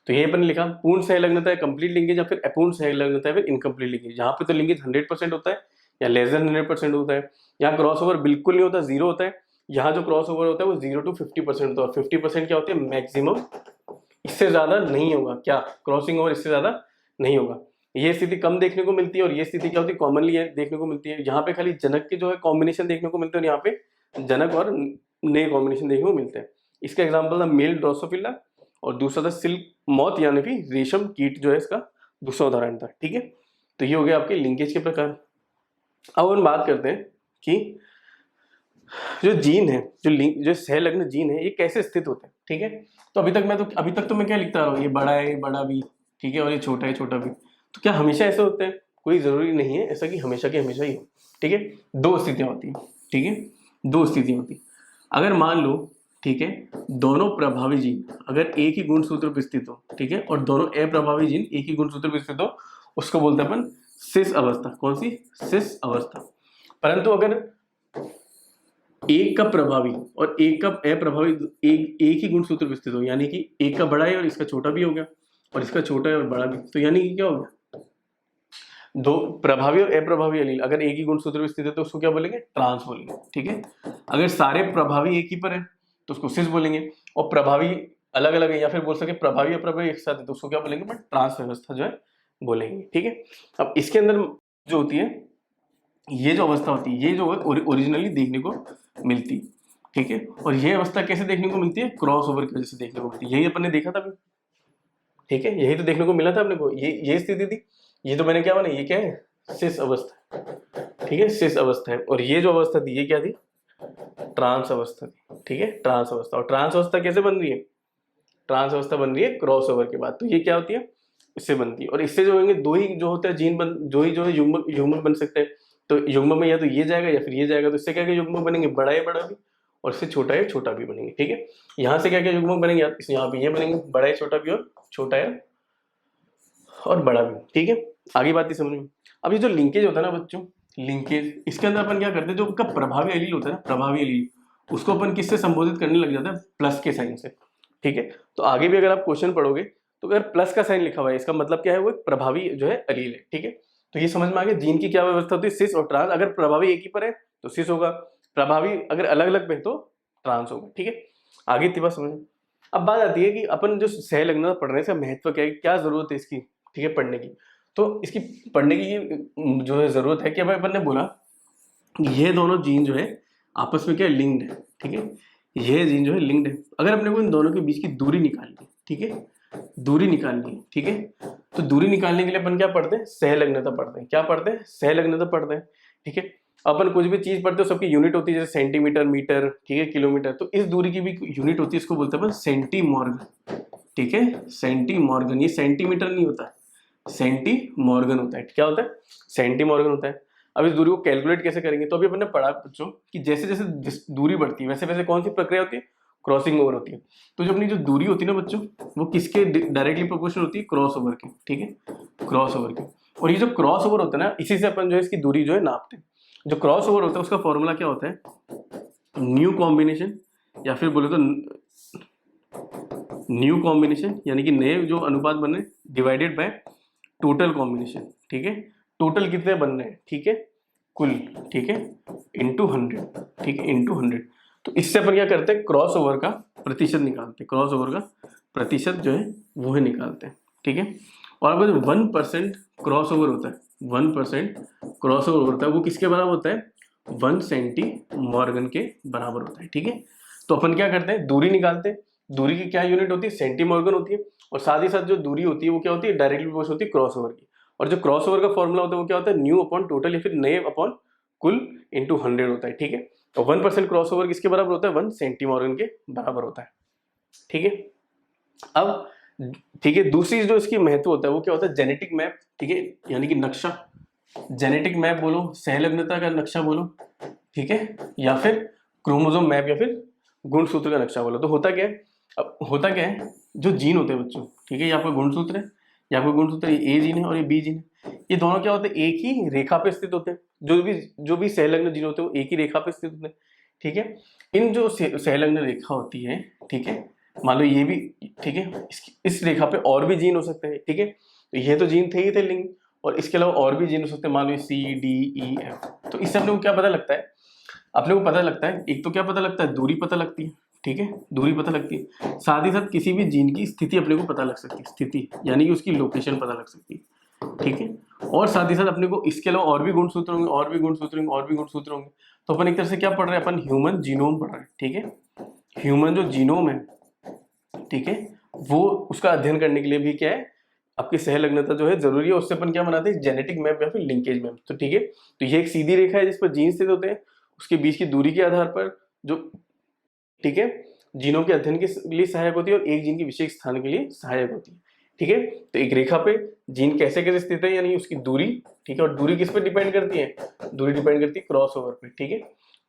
तो ये अपन लिखा पूर्ण सहलग्नता है कंप्लीट लिंकेज, या फिर अपूर्ण सहलग्नता है फिर इनकम्प्लीट लिंकेज। यहाँ पे तो लिंकेज 100% होता है या लेस देन 100% होता है। यहाँ क्रॉस ओवर बिल्कुल नहीं होता, जीरो होता है। यहाँ जो क्रॉस ओवर होता है वो 0 to 50% होता है, और 50% क्या होती है, मैक्सिमम। इससे ज्यादा नहीं होगा, क्या क्रॉसिंग ओवर इससे ज्यादा नहीं होगा। ये स्थिति कम देखने को मिलती है, और ये स्थिति क्या होती है, कॉमनली देखने को मिलती है। यहाँ पे खाली जनक के जो है कॉम्बिनेशन देखने को मिलते हैं, और यहाँ पे जनक और नए कॉम्बिनेशन देखने को मिलते हैं। इसका एग्जाम्पल था मेल ड्रोसोफिला, और दूसरा था सिल्क मॉथ यानी कि रेशम कीट जो है इसका दूसरा उदाहरण था। ठीक है, तो ये हो गया आपके लिंकेज के प्रकार। अब हम बात करते हैं कि जो जीन है, जो सहलग्न जीन है, ये कैसे स्थित होते हैं। ठीक है, तो अभी तक तो मैं क्या लिखता रहा हूँ, ये बड़ा है बड़ा भी, ठीक है, और ये छोटा है छोटा भी। तो क्या हमेशा ऐसे होते हैं, कोई जरूरी नहीं है ऐसा कि हमेशा के हमेशा ही हो। ठीक है, दो स्थितियां होती है। ठीक है, दो स्थितियां होती है। अगर मान लो, ठीक है, दोनों प्रभावी जीन अगर एक ही गुणसूत्र पर स्थित हो, ठीक है, और दोनों अप्रभावी जीन एक ही गुणसूत्र पर स्थित हो, उसको बोलते हैं अपन सिस अवस्था। कौन सी, सिस अवस्था। परंतु अगर एक का प्रभावी और एक का अप्रभावी एक ही गुणसूत्र पर स्थित हो, यानी कि एक का बड़ा है और इसका छोटा भी हो गया, और इसका छोटा है और बड़ा भी, तो यानी कि क्या हो गया, दो प्रभावी और अप्रभावी एलील अगर एक ही गुणसूत्र में स्थित है तो उसको क्या बोलेंगे, ट्रांस बोलेंगे। ठीक है, अगर सारे प्रभावी एक ही पर है तो उसको सिस बोलेंगे, और प्रभावी अलग अलग है, या फिर बोल सके प्रभावी अप्रभावी एक साथ है तो उसको क्या बोलेंगे, बट ट्रांस व्यवस्था जो है बोलेंगे। ठीक है, अब इसके अंदर जो होती है, ये जो अवस्था होती है, ये जो ओरिजिनली देखने को मिलती है। ठीक है, और ये अवस्था कैसे देखने को मिलती है, क्रॉस ओवर की वजह से देखने को मिलती है। यही अपन ने देखा था अभी। ठीक है, यही तो देखने को मिला था अपने को, ये स्थिति थी। ये तो मैंने क्या बना, ये क्या है, सिस अवस्था। ठीक है, सिस अवस्था है, और ये जो अवस्था थी ये क्या थी, ट्रांस अवस्था थी। ठीक है, ट्रांस अवस्था। और ट्रांस अवस्था कैसे बन रही है, ट्रांस अवस्था बन रही है क्रॉस ओवर के बाद। तो ये क्या होती है, इससे बनती है। और इससे जो होंगे दो ही जो होता है जीन जो है युग्मक बन सकते हैं। तो युग्मक में या तो ये जाएगा या फिर ये जाएगा। तो इससे क्या क्या युग्मक बनेंगे, बड़ा है बड़ा भी, और इससे छोटा है छोटा भी बनेंगे। ठीक है, यहाँ से क्या क्या युग्मक बनेंगे, यहाँ पे ये बनेंगे, बड़ा है छोटा भी और छोटा है और बड़ा भी। ठीक है, आगे बात ही समझ में। अब ये जो लिंकेज होता है ना बच्चों, लिंकेज, इसके अंदर अपन क्या करते हैं, जो उनका प्रभावी एलील होता है ना, प्रभावी एलील, उसको अपन किससे संबोधित करने लग जाता है, प्लस के साइन से। ठीक है, तो आगे भी अगर आप क्वेश्चन पढ़ोगे तो अगर प्लस का साइन लिखा हुआ है, इसका मतलब क्या है, वो एक प्रभावी जो है एलील है। ठीक है, तो ये समझ में आ गया जीन की क्या व्यवस्था होती है, सिस और ट्रांस। अगर प्रभावी एक ही पर है तो सिस होगा, प्रभावी अगर अलग अलग पे तो ट्रांस होगा। ठीक है, आगे इतनी बात समझ। अब बात आती है कि अपन जो सहलग्नता पढ़ने से महत्व क्या है, क्या जरूरत है इसकी, ठीक है, पढ़ने की। तो इसकी पढ़ने की जो है जरूरत है कि भाई अपन ने बोला ये दोनों जीन जो है आपस में क्या लिंक्ड है। ठीक है, ये जीन जो है लिंक्ड है। अगर अपने को इन दोनों के बीच की दूरी निकालनी है, ठीक है, दूरी निकालनी है। ठीक है, तो दूरी निकालने के लिए अपन क्या पढ़ते हैं, सहलग्नता पढ़ते हैं। क्या पढ़ते हैं, सहलग्नता पढ़ते हैं। ठीक है, अपन कुछ भी चीज पढ़ते हो सबकी यूनिट होती है, जैसे सेंटीमीटर, मीटर, ठीक है, किलोमीटर। तो इस दूरी की भी यूनिट होती है, इसको बोलते हैं अपन सेंटीमॉर्गन। ठीक है, सेंटीमॉर्गन। ये सेंटीमीटर नहीं होता है, सेंटीमॉर्गन होता है। क्या होता है, सेंटीमॉर्गन होता है। अब इस दूरी को कैलकुलेट कैसे करेंगे, तो अभी अपन ने पढ़ा बच्चों कि जैसे जैसे दूरी बढ़ती है वैसे वैसे कौन सी प्रक्रिया होती है, क्रॉसिंग ओवर होती है। तो जो अपनी जो दूरी होती है ना बच्चों, वो किसके डायरेक्टली प्रोपोर्शनल होती है, क्रॉस ओवर की। ठीक है, क्रॉस ओवर की। और ये जो क्रॉस ओवर होता है ना, इसी से अपन जो है इसकी दूरी जो है नापते हैं। जो क्रॉस ओवर होता है उसका फॉर्मूला क्या होता है, न्यू कॉम्बिनेशन, या फिर बोले तो न्यू कॉम्बिनेशन, यानी कि नए जो अनुपात बने डिवाइडेड बाय टोटल कॉम्बिनेशन। ठीक है, टोटल कितने बन रहे हैं, ठीक है, कुल, ठीक है, इंटू 100। ठीक है, इंटू 100। तो इससे अपन क्या करते हैं, क्रॉस ओवर का प्रतिशत निकालते हैं। क्रॉस ओवर का प्रतिशत जो है वो है निकालते हैं। ठीक है, और अगर 1% क्रॉस ओवर होता है, 1% क्रॉस ओवर होता है, वो किसके बराबर होता है, 1 सेंटीमॉर्गन के बराबर होता है। ठीक है, तो अपन क्या करते हैं, दूरी निकालते हैं। दूरी की क्या यूनिट होती है, सेंटीमॉर्गन होती है। और साथ ही साथ जो दूरी होती है वो क्या होती है, डायरेक्टली प्रोपोर्शनल होती है क्रॉस ओवर की। और जो क्रॉस ओवर का फॉर्मूला होता है वो क्या होता है, न्यू अपॉन टोटल, या फिर नए अपॉन कुल इंटू 100 होता है। ठीक है, तो 1% क्रॉस ओवर किसके बराबर होता है, 1 सेंटीमॉर्गन के बराबर होता है। ठीक है, अब ठीक है। दूसरी जो इसकी महत्व होता है वो क्या होता है, जेनेटिक मैप, ठीक है, यानी कि नक्शा, जेनेटिक मैप बोलो, सहलग्नता का नक्शा बोलो, ठीक है, या फिर क्रोमोसोम मैप, या फिर गुणसूत्र का नक्शा बोलो। तो होता क्या है, अब होता क्या है, जो जीन होते हैं बच्चों, ठीक है, ये आपका गुणसूत्र है, ये आपका गुणसूत्र, ये ए जीन है और ये बी जीन है, ये दोनों क्या होते हैं, एक ही रेखा पे स्थित होते हैं। जो भी सहलग्न जीन होते हैं वो एक ही रेखा पे स्थित होते हैं, ठीक है। इन जो सहलग्न रेखा होती है, ठीक है, मान लो ये भी, ठीक है, इस रेखा पे और भी जीन हो सकते हैं, ठीक है। तो ये तो जीन थे ही थे लिंग, और इसके अलावा और भी जीन हो सकते हैं, मान लो सी डी ई एफ। तो इससे अपने को क्या पता लगता है, अपने को पता लगता है, एक तो क्या पता लगता है, दूरी पता लगती है, ठीक है, दूरी पता लगती है, साथ ही साथ किसी भी जीन की स्थिति अपने को पता लग सकती है, स्थिति यानी कि उसकी लोकेशन पता लग सकती है, ठीक है। और साथ ही साथ अपने को इसके अलावा और भी गुणसूत्र होंगे, और भी गुणसूत्र होंगे, और भी गुणसूत्र होंगे। तो अपन एक तरह से क्या पढ़ रहे हैं, अपन ह्यूमन जीनोम पढ़ रहे हैं, ठीक है। ह्यूमन जो जीनोम है, ठीक है, वो उसका अध्ययन करने के लिए भी क्या है, आपकी सहलग्नता जो है जरूरी है। उससे अपन क्या बनाते हैं, जेनेटिक मैप या फिर लिंकेज मैप। तो ठीक है, तो ये एक सीधी रेखा है जिस पर जीन स्थित होते हैं, उसके बीच की दूरी के आधार पर जो, ठीक है, जीनों के अध्ययन के लिए सहायक होती है और एक जीन के विशेष स्थान के लिए सहायक होती है, ठीक है। तो एक रेखा पे जीन कैसे कैसे स्थित है, यानी उसकी दूरी, ठीक है, और दूरी किस पे डिपेंड करती है, दूरी डिपेंड करती है क्रॉस ओवर पे, ठीक है,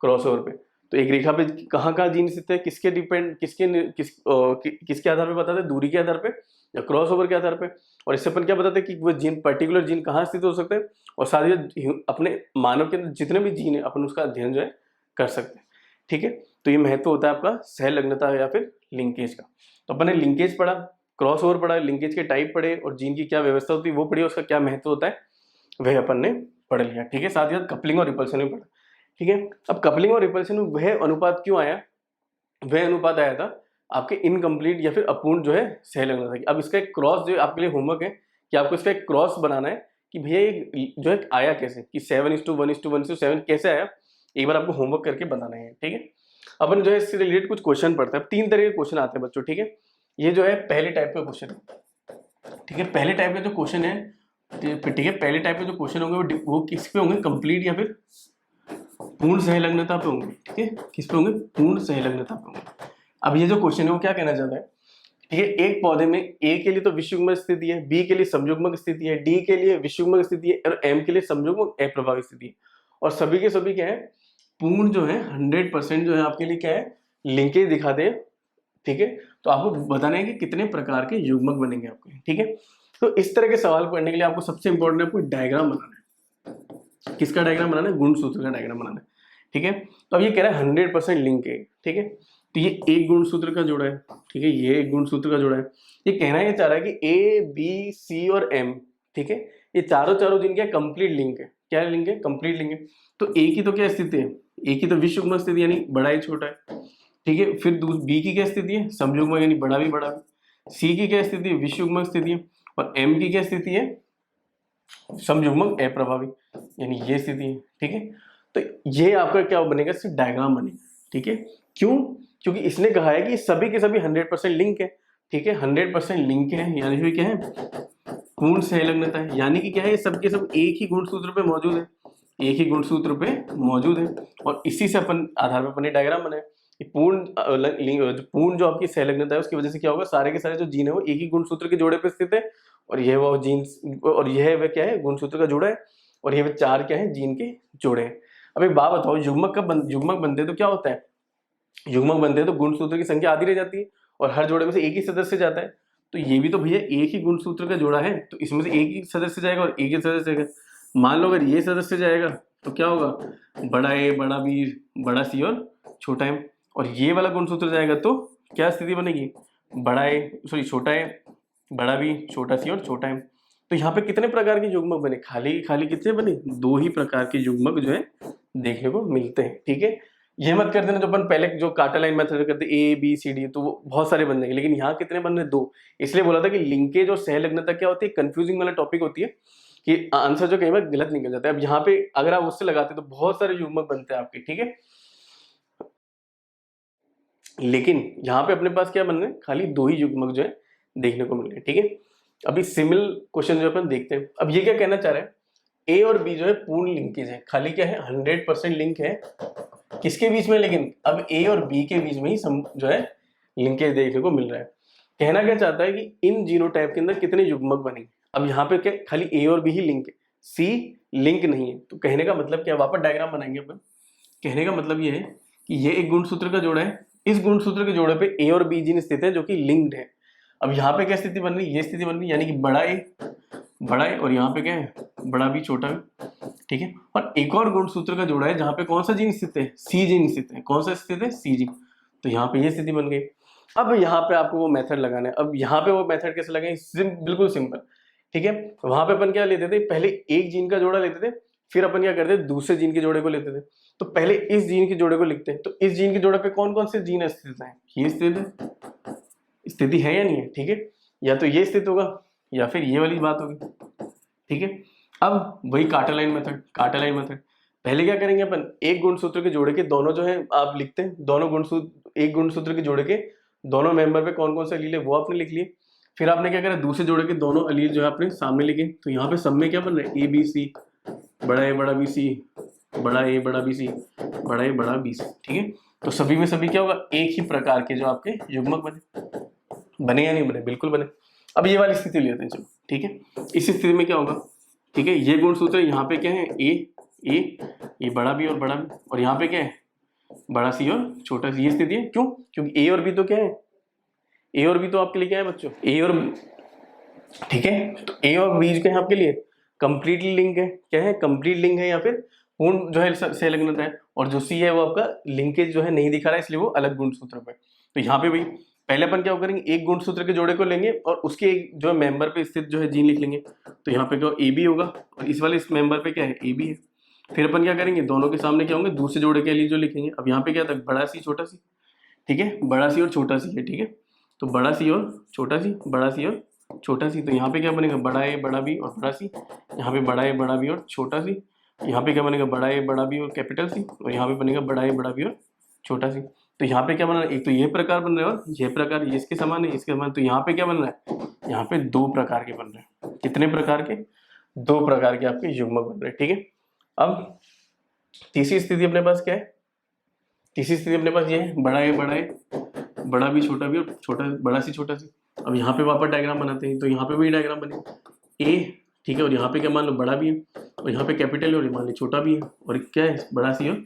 क्रॉस ओवर पे। तो एक रेखा पे कहाँ कहाँ जीन स्थित है, किसके डिपेंड, किसके आधार पे बताते हैं, दूरी के आधार पे या क्रॉस ओवर के आधार पे। और इससे अपन क्या बताते हैं कि वो जीन, पर्टिकुलर जीन कहाँ स्थित हो सकते हैं, और साथ ही अपने मानव के अंदर जितने भी जीन है अपन उसका अध्ययन जो है कर सकते हैं, ठीक है। तो ये महत्व होता है आपका सहलग्नता या फिर लिंकेज का। तो अपन ने लिंकेज पढ़ा, क्रॉस ओवर पढ़ा, लिंकेज के टाइप पढ़े, और जीन की क्या व्यवस्था होती है वो पढ़ी, उसका क्या महत्व होता है वह अपन ने पढ़ लिया, ठीक है। साथ ही साथ कपलिंग और रिपल्शन भी पढ़ा, ठीक है। अब कपलिंग और रिपल्शन में वह अनुपात क्यों आया, वह अनुपात आया था आपके इनकम्प्लीट या फिर अपूर्ण जो है सहलग्नता की। अब इसका एक क्रॉस जो आपके लिए होमवर्क है कि आपको इसका एक क्रॉस बनाना है कि भैया ये जो है आया कैसे, कि 7:1:1:7 कैसे आया, एक बार आपको होमवर्क करके बताना है, ठीक है। अपन जो है इससे रिलेटेड कुछ क्वेश्चन पढ़ते हैं। 3 तरह के क्वेश्चन आते हैं बच्चों, ठीक है। ये जो है पहले टाइप का क्वेश्चन है, ठीक है। पहले टाइप का जो क्वेश्चन है, ठीक है, पहले टाइप के जो क्वेश्चन होंगे वो किस पे होंगे, कंप्लीट या फिर पूर्ण सहलग्नता पे होंगे, ठीक है, किस पे होंगे, पूर्ण सहलग्नता पे होंगे। अब ये जो क्वेश्चन है वो क्या कहना चाहता है, ठीक है, एक पौधे में ए के लिए तो विषुग्मक स्थिति है, बी के लिए समयुग्मक स्थिति है, डी के लिए विषुग्मक स्थिति है, और एम के लिए समयुग्मक अप्रभावी स्थिति है। और सभी के सभी क्या है, पूर्ण जो है 100% जो है आपके लिए क्या है, लिंकेज दिखाते हैं, ठीक है। तो आपको बताना है कि कितने प्रकार के युग्मक बनेंगे आपके, ठीक है। तो इस तरह के सवाल पढ़ने के लिए आपको सबसे इंपॉर्टेंट आपको डायग्राम बनाना है। किसका डायग्राम बनाना है, गुणसूत्र का डायग्राम बनाना है, ठीक है। तो अब ये कह रहा है 100% लिंक है, ठीक है। तो ये एक गुणसूत्र का जोड़ा है, ठीक है, ये एक गुणसूत्र का जोड़ा है। ये कहना ये चाह रहा है कि ए बी सी और एम, ठीक है, ये चारों जिनके कंप्लीट लिंक है, क्या लिंक है, कंप्लीट लिंक है। तो ए की तो क्या स्थिति है, ए की तो विषुग्मक स्थिति यानी बड़ा ही छोटा है, ठीक है। फिर बी की क्या स्थिति है, समयुग्मक यानी बड़ा भी बड़ा भी। सी की क्या स्थिति है, विषुग्मक स्थिति है। और एम की क्या स्थिति है, समयुग्मक अप्रभावी, यानी ये स्थिति है, ठीक है। तो ये आपका क्या बनेगा, सिर्फ डायग्राम बनेगा, ठीक है। क्यों, क्योंकि इसने कहा है कि सभी के सभी 100% लिंक है, ठीक है, 100% लिंक है, यानी फिर क्या है, पूर्ण सहलग्नता है, यानी कि क्या है, ये सबके सब एक ही गुणसूत्र पे मौजूद है, एक ही गुणसूत्र पे मौजूद है। और इसी से अपन आधार पर अपने डायग्राम बनाए। पूर्ण जो आपकी सहलग्नता है उसकी वजह से क्या होगा, सारे के सारे जो जीन है वो एक ही गुणसूत्र के जोड़े पे स्थित है, और यह वो जीन, और यह वह क्या है, गुणसूत्र का जोड़ा है, और ये 4 क्या है, जीन के जोड़े हैं। अब एक बात बताओ, युग्मक बनते हैं तो क्या होता है, युग्मक बनते हैं तो गुणसूत्र की संख्या आधी रह जाती है, और हर जोड़े में से एक ही सदस्य जाता है। तो ये भी तो भैया एक ही गुणसूत्र का जोड़ा है, तो इसमें से एक ही सदस्य जाएगा और एक ही सदस्य जाएगा। मान लो अगर ये सदस्य जाएगा तो क्या होगा, बड़ा ए, बड़ा बी, बड़ा सी और छोटा एम। और ये वाला गुणसूत्र जाएगा तो क्या स्थिति बनेगी, बड़ा ए, सॉरी छोटा ए, बड़ा बी, छोटा सी और छोटा एम। तो यहाँ पे कितने प्रकार के युग्मक बने, खाली खाली कितने बने, 2 ही प्रकार के युग्मक जो है देखने को मिलते हैं, ठीक है। ये मत कर देना जो अपन पहले जो काटा लाइन मेथड करते ए बी सी डी, तो वो बहुत सारे बन जाएंगे, लेकिन यहाँ कितने बन रहे, 2। इसलिए बोला था कि लिंकेज और सहलग्नता क्या होती है, कंफ्यूजिंग वाला टॉपिक होती है, कि आंसर जो कई बार गलत निकल जाता है। अब यहाँ पे अगर आप उससे लगाते तो बहुत सारे युग्मक बनते हैं आपके, ठीक है। लेकिन यहाँ पे अपने पास क्या बन रहे हैं, खाली 2 ही युग्मक जो है देखने को मिल रहे हैं, ठीक है। अभी सिमिल क्वेश्चन जो अपन देखते हैं। अब ये क्या कहना चाह रहे हैं, ए और बी जो है पूर्ण लिंकेज है, खाली क्या है, 100% लिंक है, किसके बीच में, लेकिन अब ए और बी के बीच में ही जो है लिंकेज देखने को मिल रहा है। कहना क्या चाहता है कि इन जीनोटाइप के अंदर कितने युग्मक बनेंगे। अब यहाँ पे क्या खाली ए और बी ही लिंक है, सी लिंक नहीं है। तो कहने का मतलब क्या, वापस डायग्राम बनाएंगे अपन। कहने का मतलब ये है कि ये एक गुणसूत्र का जोड़ा है, इस गुणसूत्र के जोड़े पे ए और बी जीन स्थित है जो कि लिंक्ड है। अब यहाँ पे क्या स्थिति बन रही है, ये स्थिति बन रही है, यानी कि बड़ा ए और यहाँ पे क्या है, बड़ा बी छोटा बी, ठीक है। और एक और गुणसूत्र का जोड़ा है जहाँ पे कौन सा जीन स्थित है, सी जीन स्थित है। कौन सा स्थित है, सी जीन। तो यहाँ पे ये स्थिति बन गई। अब यहाँ पे आपको वो मेथड लगाना है। अब यहाँ पे वो मेथड कैसे लगाएंगे, बिल्कुल सिंपल, ठीक है। वहां पे अपन क्या लेते थे, पहले एक जीन का जोड़ा लेते थे, फिर अपन क्या करते थे, दूसरे जीन के जोड़े को लेते थे। तो पहले इस जीन के जोड़े को लिखते हैं। तो इस जीन के जोड़े पे कौन कौन से जीन स्थित है, ये स्थित है, स्थिति है या नहीं है, ठीक है। या तो ये स्थित होगा या फिर ये वाली बात होगी, ठीक है। अब वही कार्टेलाइन मेथड, पहले क्या करेंगे अपन, एक गुणसूत्र के जोड़े के दोनों जो है आप लिखते हैं, दोनों गुणसूत्र, एक गुणसूत्र के जोड़े के दोनों मेंबर पे कौन कौन से अलील है वो आपने लिख लिए। फिर आपने क्या करा, दूसरे जोड़े के दोनों अलील जो है आपने सामने लिखे। तो यहाँ पे सब में क्या बन रहा है, ए बी सी, बड़ा ए बड़ा बी सी, बड़ा ए बड़ा बी सी, बड़ा ए बड़ा बी सी, ठीक है। तो सभी में सभी क्या होगा, एक ही प्रकार के जो आपके युग्मक बने या नहीं बने, बिल्कुल बने। अब ये वाली स्थिति लेते हैं चलो, ठीक है। इस स्थिति में क्या होगा, ठीक है, ये गुणसूत्र यहाँ पे क्या है, ए ये बड़ा बी और बड़ा बी, और यहाँ पे क्या है, बड़ा सी और छोटा सी, ये स्थिति है। क्यों, क्योंकि ए और बी तो क्या है, ए और बी तो आपके लिए क्या है बच्चों, ए और बी, ठीक है। तो ए और बी क्या है आपके लिए, कंप्लीटली लिंक है, क्या है, कंप्लीट लिंक है या फिर पूर्ण जो है संलग्नता है। और जो सी है वो आपका लिंकेज जो है नहीं दिखा रहा है, इसलिए वो अलग गुणसूत्र पे। तो यहाँ पे भाई पहले अपन क्या करेंगे, एक गुणसूत्र के जोड़े को लेंगे और उसके एक जो है मेंबर पे स्थित जो है जीन लिख लेंगे। तो यहाँ पे क्या ए बी होगा और इस वाले इस मेंबर पे क्या है, ए बी है। फिर अपन क्या करेंगे, दोनों के सामने क्या होंगे, दूसरे जोड़े के लिए जो लिखेंगे। अब यहाँ पे क्या था, बड़ा सी छोटा सी, ठीक है, बड़ा सी और छोटा सी है, ठीक है। तो बड़ा सी और छोटा सी, बड़ा सी और छोटा सी। तो यहाँ पे क्या बनेगा, बड़ा ए बड़ा बी और बड़ा सी। यहाँ पे बड़ा ए बड़ा बी और छोटा सी। यहाँ पे क्या बनेगा, बड़ा ए बड़ा बी और कैपिटल सी। और यहाँ पे बनेगा बड़ा ए बड़ा बी और छोटा सी। तो यहाँ पे क्या बन रहा है, एक तो ये प्रकार बन रहा है और ये प्रकार, ये इसके समान है, इसके समान। तो यहाँ पे क्या बन रहा है, यहाँ पे दो प्रकार के बन रहे हैं। कितने प्रकार के, दो प्रकार के आपके युग्मक बन रहे हैं, ठीक है। अब तीसरी स्थिति अपने पास क्या है, तीसरी स्थिति अपने पास ये है, बड़ा ए बड़ा बी छोटा बी और छोटा बड़ा सी छोटा सी। अब यहाँ पे वापस डायग्राम बनाते हैं। तो यहाँ पे वही डायग्राम बनेगा, ए, ठीक है, और यहाँ पे क्या मान लो बड़ा भी है और यहाँ पे कैपिटल है और मान लो छोटा भी है और क्या है, बड़ा सी और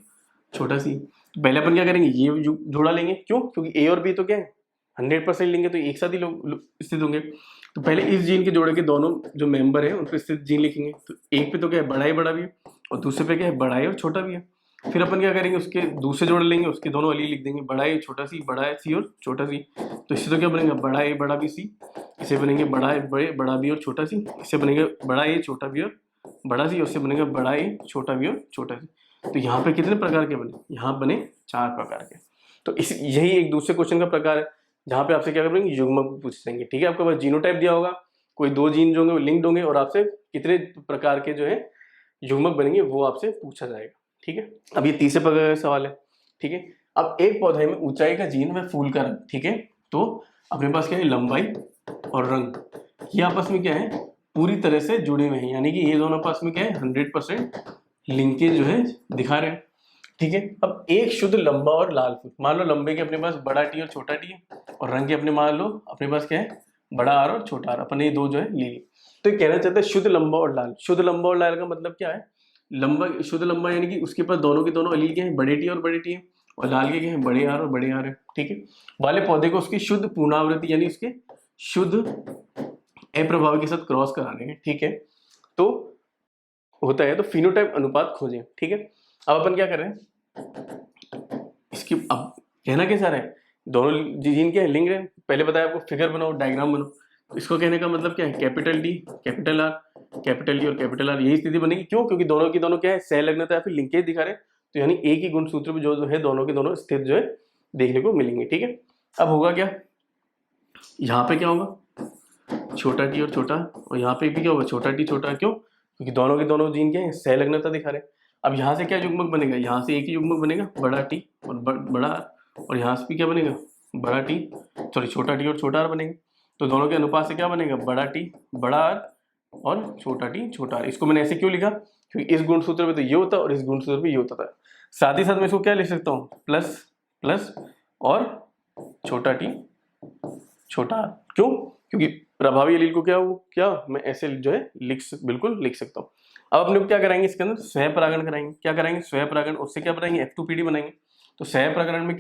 छोटा सी। तो पहले अपन क्या करेंगे, ये जोड़ा लेंगे। क्यों, क्योंकि ए और बी तो क्या है 100% लेंगे, तो एक साथ ही लोग स्थित होंगे। तो पहले इस जीन के जोड़े के दोनों जो मेंबर है उन पर स्थित जीन लिखेंगे। तो एक पे तो क्या है, बड़ा ए बड़ा भी है और दूसरे पे क्या है, बड़ा ए और छोटा भी है। फिर अपन क्या करेंगे, उसके दूसरे जोड़े लेंगे, उसके दोनों अली लिख देंगे, बड़ा ए छोटा सी, बड़ा ए सी और छोटा सी। तो इससे तो क्या बनेगा, बड़ा ए बड़ा बी सी, इसे बनेंगे बड़ा ए बड़ा बी और छोटा सी, इससे बनेगा बड़ा ए छोटा बी और बड़ा सी, उससे बनेगा बड़ा ए छोटा बी और छोटा सी। तो यहाँ पे कितने प्रकार के बने, यहाँ बने 4 प्रकार के। तो इस यही एक दूसरे क्वेश्चन का प्रकार है जहाँ पे आपसे क्या करेंगे, युग्मक पूछ देंगे, ठीक है। आपके पास जीनोटाइप दिया होगा, कोई दो जीन जो होंगे वो लिंक्ड होंगे और आपसे कितने प्रकार के जो है युग्मक बनेंगे वो आपसे पूछा जाएगा, ठीक है। अब ये तीसरे प्रकार का सवाल है, ठीक है। अब एक पौधे में ऊंचाई का जीन व फूल का रंग, ठीक है। तो अपने पास क्या है, लंबाई और रंग, ये आपस में क्या है, पूरी तरह से जुड़े हुए हैं, यानी कि ये दोनों आपस में क्या है 100% लिंकेज जो है दिखा रहे हैं, ठीक है। अब एक शुद्ध लंबा और लाल फूल, मान लो लंबे के अपने पास बड़ा टी और छोटा टी है और रंग के अपने मान लो अपने पास क्या है, बड़ा आर और छोटा आर, अपने ये दो जो है ले लिए। तो ये कहना चाहते हैं शुद्ध लंबा और लाल। शुद्ध लंबा और लाल का मतलब क्या है, लंबा, शुद्ध लंबा यानी कि उसके पास दोनों के दोनों अलील क्या है, बड़े टी और बड़े टी है, और लाल के क्या है, बड़े आर और बड़े आर है, ठीक है। वाले पौधे को उसकी शुद्ध पूर्णावृत्ति यानी उसके शुद्ध अप्रभाव के साथ क्रॉस कराने हैं, ठीक है। तो होता है, तो फिनोटाइप अनुपात खोजें, ठीक है। अब अपन क्या कर रहे हैं, इसकी अब कहना कैसा रहा है, दोनों जीन के लिंक है। पहले बताया आपको, फिगर बनाओ, डायग्राम बनाओ। तो इसको कहने का मतलब क्या है, capital D capital R, capital D और कैपिटल आर, यही स्थिति बनेगी। क्यों, क्योंकि दोनों की दोनों क्या है, सहलग्नता या फिर लिंकेज दिखा रहे हैं। तो यानी एक ही गुणसूत्र में जो है दोनों के दोनों स्थित जो है देखने को मिलेंगे, ठीक है। अब होगा क्या, यहाँ पे क्या होगा, छोटा टी और छोटा, और यहाँ पे भी क्या होगा, छोटा टी छोटा। क्यों, क्योंकि दोनों के दोनों जीन क्या है, सहलग्नता दिखा रहे हैं। अब यहाँ से क्या युग्मक बनेगा, यहाँ से एक ही युग्मक बनेगा, बड़ा टी और बड़ा आर, और यहाँ से भी क्या बनेगा, बड़ा टी सॉरी छोटा टी और छोटा आर बनेंगे। तो दोनों के अनुपात से क्या बनेगा, बड़ा टी बड़ा आर और छोटा टी छोटा आर। इसको मैंने ऐसे क्यों लिखा, क्योंकि इस गुणसूत्र में तो ये होता और इस गुणसूत्र में ये होता था। साथ ही साथ मैं इसको क्या लिख सकता हूँ, प्लस प्लस और छोटा टी छोटा r। क्यों? क्योंकि प्रभावी एलील को क्या मैं ऐसे जो है बिल्कुल लिख सकता हूँ। अब अपने को क्या कराएंगे, इसके अंदर स्वयं परागण कराएंगे। क्या कराएंगे? स्वयं परागण। उससे क्या बनाएंगे? F2PD बनाएंगे। तो स्वयं परागण में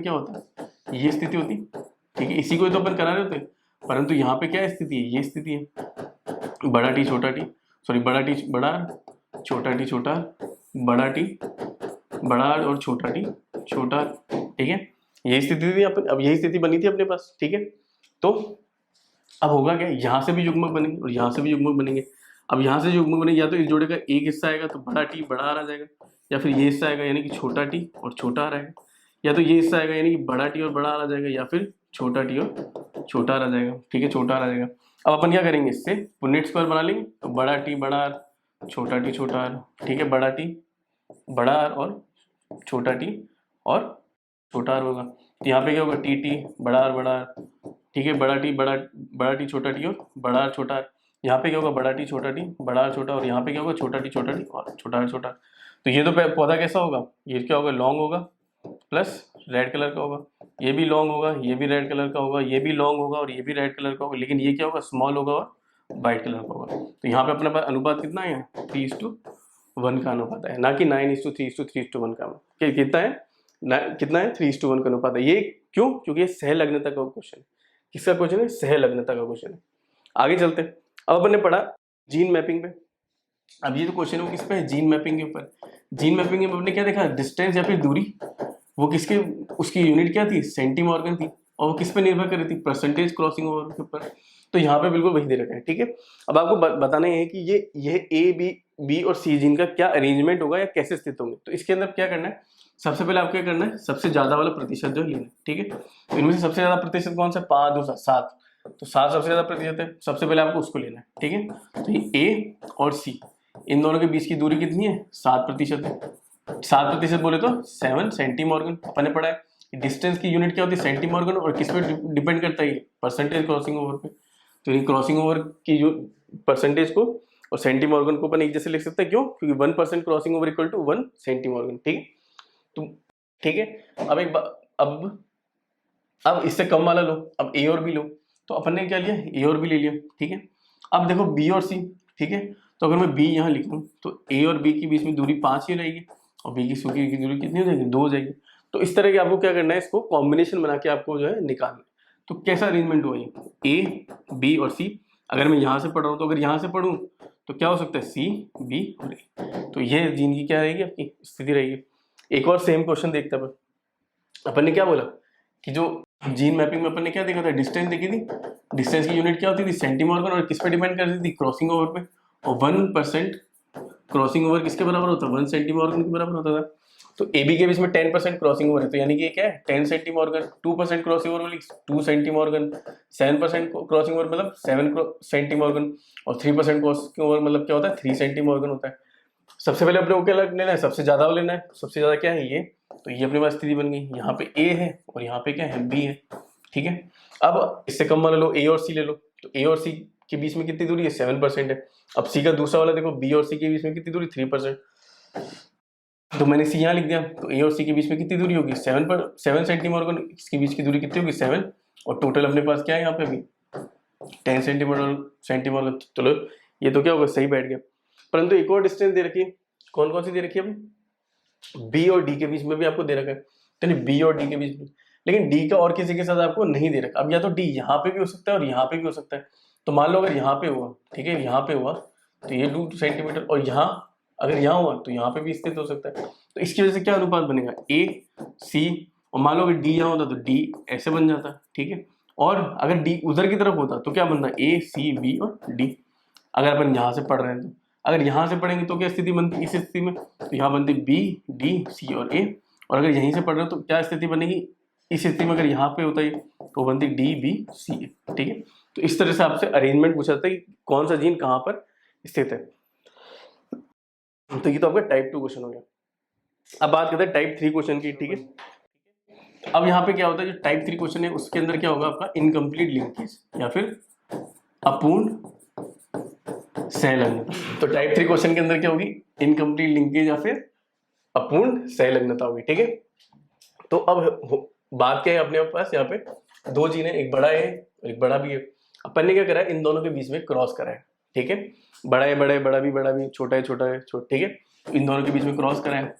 क्या होता है, ये स्थिति होती है, ठीक है। इसी को तो अपन करा रहे होते हैं, परंतु यहाँ पे क्या स्थिति है, ये स्थिति है, बड़ा टी छोटा टी, सॉरी बड़ा टी बड़ा, छोटा टी छोटा, बड़ा टी बड़ा और छोटा टी छोटा, ठीक है। यही स्थिति थी अपन, अब यही स्थिति बनी थी अपने पास, ठीक है। तो अब होगा क्या, यहाँ से भी युग्मक बनेंगे और यहाँ से भी युग्मक बनेंगे। अब यहाँ से युग्मक बनेंगे, या तो इस जोड़े का एक हिस्सा आएगा तो बड़ा टी बड़ा आ जाएगा, या फिर ये हिस्सा आएगा यानी कि छोटा टी और छोटा आ रहेगा, या तो ये हिस्सा आएगा यानी कि बड़ा टी और बड़ा आ जाएगा, या फिर छोटा टी और छोटा आ जाएगा, ठीक है, छोटा आ जाएगा। अब अपन क्या करेंगे, इससे पुनेट स्क्वायर बना लेंगे। तो बड़ा टी बड़ा आर, छोटा टी छोटा आर, ठीक है, बड़ा टी बड़ा आर और छोटा टी और छोटा आर होगा। तो यहाँ पे क्या होगा, टी टी बड़ा आर, ठीक है, बड़ा टी छोटा टी और बड़ा आर छोटा आर। यहाँ पे क्या होगा, बड़ा टी छोटा टी बड़ा आर छोटा, और यहाँ पे क्या होगा, छोटा टी और छोटा आर छोटा। तो ये तो पौधा कैसा होगा, ये क्या होगा, लॉन्ग होगा प्लस रेड कलर का होगा, ये भी लॉन्ग होगा, ये भी रेड कलर का होगा, ये भी लॉन्ग होगा और ये भी रेड कलर का होगा, लेकिन ये क्या होगा, स्मॉल होगा और वाइट कलर का होगा। तो यहाँ पे अपने पास अनुपात कितना है, 3:1 का अनुपात है, ना कि 9:3:3:1 का। कितना है, कितना है, 3:1 का अनुपात है। ये क्यों? क्योंकि ये सहलग्नता का क्वेश्चन है। किसका क्वेश्चन है? सहलग्नता का क्वेश्चन है। आगे चलते हैं। अब अपन ने पढ़ा जीन मैपिंग पे। अब ये जो क्वेश्चन है वो किस पे है, जीन मैपिंग के ऊपर। जीन मैपिंग में आपने क्या देखा, डिस्टेंस या फिर दूरी, वो किसके, उसकी यूनिट क्या थी, सेंटीमॉर्गन थी, और वो किस पे निर्भर कर रही थी, परसेंटेज क्रॉसिंग ओवर के ऊपर। तो यहाँ पे बिल्कुल वही दे रखा है, ठीक है। अब आपको बताना है कि ये ए बी और सी जीन का क्या अरेंजमेंट होगा या कैसे स्थित होंगे। तो इसके अंदर क्या करना है, सबसे पहले आपको क्या करना है, सबसे ज्यादा वाला प्रतिशत जो लेना है, ठीक है। तो इनमें से सबसे ज्यादा प्रतिशत कौन सा, 5 2 7, तो 7 सबसे ज्यादा प्रतिशत है, सबसे पहले आपको उसको लेना है, ठीक है। तो ये ए और सी, इन दोनों के बीच की दूरी कितनी है, 7% है। 7% बोले तो 7 सेंटीमॉर्गन। अपन ने पढ़ा है डिस्टेंस की यूनिट क्या होती है, सेंटीमॉर्गन, और किस पे डिपेंड करता है, परसेंटेज क्रॉसिंग ओवर पे। तो ये क्रॉसिंग ओवर की जो परसेंटेज को और सेंटीमॉर्गन को अपन एक जैसे लिख सकते हैं, क्यों, क्योंकि 1% क्रॉसिंग ओवर इक्वल टू 1 सेंटीमॉर्गन, ठीक है। तो ठीक है, अब अब इससे कम वाला लो, अब ए और बी लो। तो अपन ने क्या लिया, ए और बी ले लिया, ठीक है। अब देखो बी और सी, ठीक है। तो अगर मैं बी यहाँ लिख लूँ तो ए और बी के बीच में दूरी 5 ही रहेगी, और बी की दूरी कितनी हो जाएगी, 2 हो जाएगी। तो इस तरह के आपको क्या करना है, इसको कॉम्बिनेशन बना के आपको जो है निकालना है। तो कैसा अरेंजमेंट हुआ, ये ए बी और सी। अगर मैं यहाँ से पढ़ रहा हूँ तो अगर यहाँ से पढ़ूँ तो क्या हो सकता है, सी बी और ए। तो ये जीन की क्या रहेगी, आपकी स्थिति रहेगी। एक और सेम क्वेश्चन देखते हैं अपन ने क्या बोला कि जो जीन मैपिंग में अपन ने क्या देखा था, डिस्टेंस देखी थी। डिस्टेंस की यूनिट क्या होती थी, सेंटीमॉर्गन, और किस पे डिपेंड करती थी, क्रॉसिंग ओवर पे। और 1% क्रॉसिंग ओवर किसके बराबर होता है, 1 सेंटीमॉर्गन के बराबर होता था। तो ए बी के बीच में 10% क्रॉसिंग ओवर है, तो यानी कि क्या है, 10 सेंटीमॉर्गन। 2% क्रॉसिंग ओवर मतलब 2 सेंटीमॉर्गन। 7% क्रॉसिंग ओवर मतलब 7 सेंटीमॉर्गन। और 3% क्रॉसिंग ओवर मतलब क्या होता है, 3 सेंटीमॉर्गन होता है। सबसे पहले अपने को क्या लेना है, सबसे ज्यादा लेना है। सबसे ज्यादा क्या है, ये। तो ये अपने पास स्थिति बन गई, यहाँ पे ए है और यहाँ पे क्या है, बी है, ठीक है। अब इससे कम वाला लो, ए और सी ले लो। तो ए और सी के बीच में कितनी दूरी है, 7% है। अब सी का दूसरा वाला देखो, बी और सी के बीच में कितनी दूरी, 3%। तो मैंने सी यहाँ लिख दिया। तो ए और सी के बीच में कितनी दूरी होगी, 7 सेंटीमॉर्गन। इसके बीच की दूरी कितनी होगी, 7। और टोटल अपने पास क्या है यहाँ पे अभी, 10 सेंटीमॉर्गन। चलो ये तो क्या होगा, सही बैठ गया। परंतु एक और डिस्टेंस दे रखी है, कौन कौन सी दे रखी है, बी और डी के बीच में भी आपको दे रखा है। तो बी और डी के बीच में, लेकिन डी का और किसी के साथ आपको नहीं दे रखा। अब या तो डी यहाँ पे भी हो सकता है और यहाँ पे भी हो सकता है। तो मान लो अगर यहाँ पे हुआ, ठीक है, यहाँ पे हुआ तो ये 2 सेंटीमीटर, और यहाँ अगर यहाँ हुआ तो यहाँ पे भी स्थित हो सकता है। तो इसकी वजह से क्या अनुपात बनेगा, ए सी। और मान लो अगर डी यहाँ होता तो डी ऐसे बन जाता, ठीक है। और अगर डी उधर की तरफ होता तो क्या बनता, ए सी बी और डी। अगर अपन यहाँ से पढ़ रहे हैं तो, अगर यहाँ से पढ़ेंगे तो क्या स्थिति बनती, इस स्थिति में तो यहाँ बनती बी डी सी और ए। और अगर यहीं से पढ़ रहे हो तो क्या स्थिति बनेगी, इस स्थिति में अगर यहाँ पे होता है तो बनती डी बी सी ए, ठीक है। तो इस तरह से आपसे अरेंजमेंट पूछा था कि कौन सा जीन कहाँ पर स्थित है। तो ये तो आपका टाइप 2 क्वेश्चन हो गया। अब बात करते हैं टाइप 3 क्वेश्चन की, ठीक है। अब यहाँ पे क्या होता है, जो टाइप 3 क्वेश्चन है उसके अंदर क्या होगा, आपका इनकम्प्लीट लिंकेज या फिर अपूर्ण सहलग्नता। तो टाइप 3 क्वेश्चन के अंदर क्या होगी, इनकम्प्लीट लिंकेज या फिर अपूर्ण सहलग्नता होगी, ठीक है। तो अब बात क्या है अपने पास यहाँ पे, दो जीन है, एक बड़ा ए और एक बड़ा बी है। अपन ने क्या करा है, इन दोनों के बीच में क्रॉस करा है, ठीक है, बड़ा है बड़ा है, बड़ा भी, छोटा है छोटा है छोटा, ठीक है, इन दोनों के बीच में क्रॉस करा है,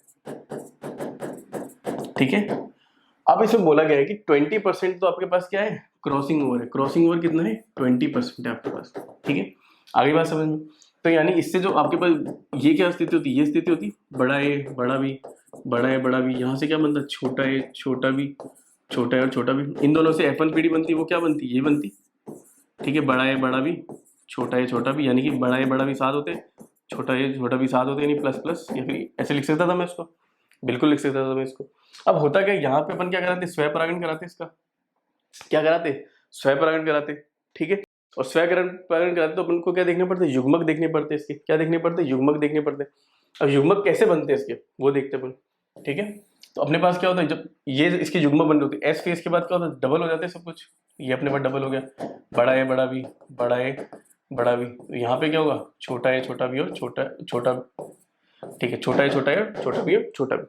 ठीक है। अब इसमें बोला गया है कि 20% तो आपके पास क्या है, क्रॉसिंग ओवर है। क्रॉसिंग ओवर कितना है, 20% है आपके पास, ठीक है। आगे बात समझ में। तो यानी इससे जो आपके पास ये क्या स्थिति होती है, ये स्थिति होती बड़ा ए बड़ा बी, बड़ा है बड़ा बी, यहाँ से क्या बनता, छोटा ए छोटा बी, छोटा है और छोटा बी, इन दोनों से F1 PD बनती है, वो क्या बनती, ये बनती, ठीक है, बड़ा है बड़ा बी, छोटा है छोटा बी, यानी कि बड़ा है बड़ा बी साथ होते, छोटा है छोटा बी साथ होते, यानी प्लस प्लस, या फिर ऐसे लिख सकता था मैं इसको, बिल्कुल लिख सकता था मैं इसको। अब होता क्या, यहाँ पे अपन क्या कराते, स्वयं परागण कराते, इसका क्या कराते, स्वयं परागण कराते, ठीक है। और स्वयं परागण कराते तो अपन को क्या देखने पड़ते, युग्मक देखने पड़ते इसके, क्या देखने पड़ते, युग्मक देखने पड़ते। अब युग्मक कैसे बनते हैं इसके, वो देखते अपन, ठीक है। तो अपने पास क्या होता है, जब ये इसकी युग्मक बन रही होती है, एस फेस के बाद क्या होता है, डबल हो जाते हैं सब कुछ, ये अपने पास डबल हो गया, बड़ा है बड़ा भी, बड़ा है बड़ा भी, तो यहाँ पे क्या होगा, छोटा है छोटा भी और छोटा छोटा, ठीक है, छोटा है छोटा है छोटा भी और छोटा भी।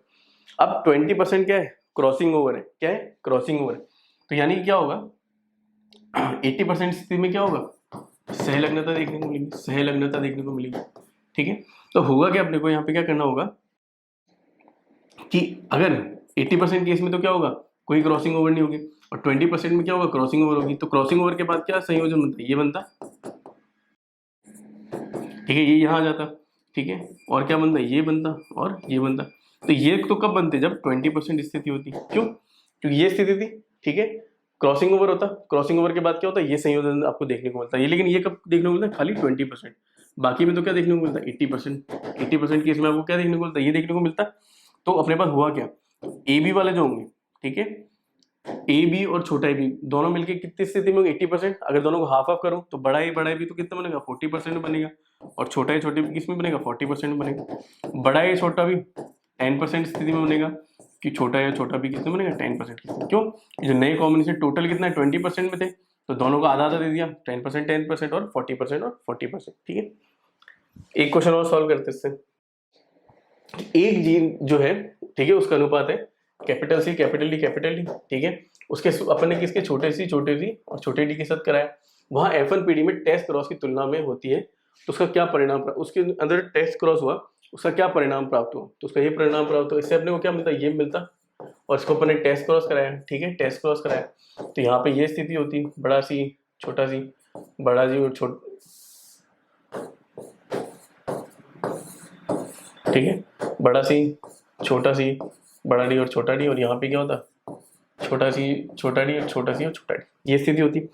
अब 20% क्या है, क्रॉसिंग ओवर है, क्या है, क्रॉसिंग ओवर है। तो यानी क्या होगा 80% स्थिति में क्या होगा, सहलग्नता देखने को मिलेगी, सहलग्नता देखने को मिलेगी, ठीक है। तो होगा क्या, अपने को यहाँ पे क्या करना होगा कि अगर 80% केस में तो क्या होगा, कोई क्रॉसिंग ओवर नहीं होगी, और 20% में क्या होगा, क्रॉसिंग ओवर होगी। तो क्रॉसिंग ओवर के बाद क्या संयोजन बनता है, ये बनता, ठीक है, ये यहाँ आ जाता, ठीक है, और क्या बनता, ये बनता और ये बनता। तो ये तो कब बनते, जब 20% स्थिति होती, क्यों, क्योंकि ये स्थिति थी, ठीक है, क्रॉसिंग ओवर होता, क्रॉसिंग ओवर के बाद क्या होता है, ये संयोजन आपको देखने को मिलता है, ये लेकिन ये कब देखने को मिलता है, खाली 20%, बाकी में तो क्या देखने को मिलता है, 80%, 80% केस में आपको क्या देखने को मिलता है, ये देखने को मिलता है। तो अपने पास हुआ क्या, ए बी वाले जो होंगे, ठीक है, ए बी और छोटा ए बी दोनों मिलके कितनी स्थिति में होंगे, 80%। अगर दोनों को हाफ हाफ करूं तो बड़ा ए बी तो कितना बनेगा, 40% में बनेगा, और छोटा ए छोटे बी किस में बनेगा, 40% में बनेगा। बड़ा ए छोटा बी 10% स्थिति में बनेगा, कि छोटा ए छोटा बी कितने बनेगा, 10%। क्यों, जो नए कॉम्बिनेशन टोटल कितना है, 20% में थे, तो दोनों को आधा आधा दे दिया, 10% और 40% और 40%, ठीक है। एक क्वेश्चन और सॉल्व करते इससे। एक जीन जो है, ठीक है, उसका अनुपात है capital C capital D capital D, ठीक है। उसके अपन ने किसके, छोटे सी और छोटे डी के साथ कराया, वहां F1 PD में टेस्ट क्रॉस की तुलना में होती है, तो उसका क्या परिणाम, उसके अंदर टेस्ट क्रॉस हुआ, उसका क्या परिणाम प्राप्त हुआ, तो उसका ये परिणाम प्राप्त हुआ। इससे अपने को क्या मिलता, ये मिलता, और इसको अपन ने टेस्ट क्रॉस कराया, ठीक है, टेस्ट क्रॉस कराया, तो यहाँ पे ये स्थिति होती, बड़ा सी छोटा सी, बड़ा जी और छोटा, ठीक है, बड़ा सी छोटा सी, बड़ा डी और छोटा डी, और यहाँ पे क्या होता, छोटा सी छोटा डी और छोटा सी और छोटा डी, ये स्थिति होती।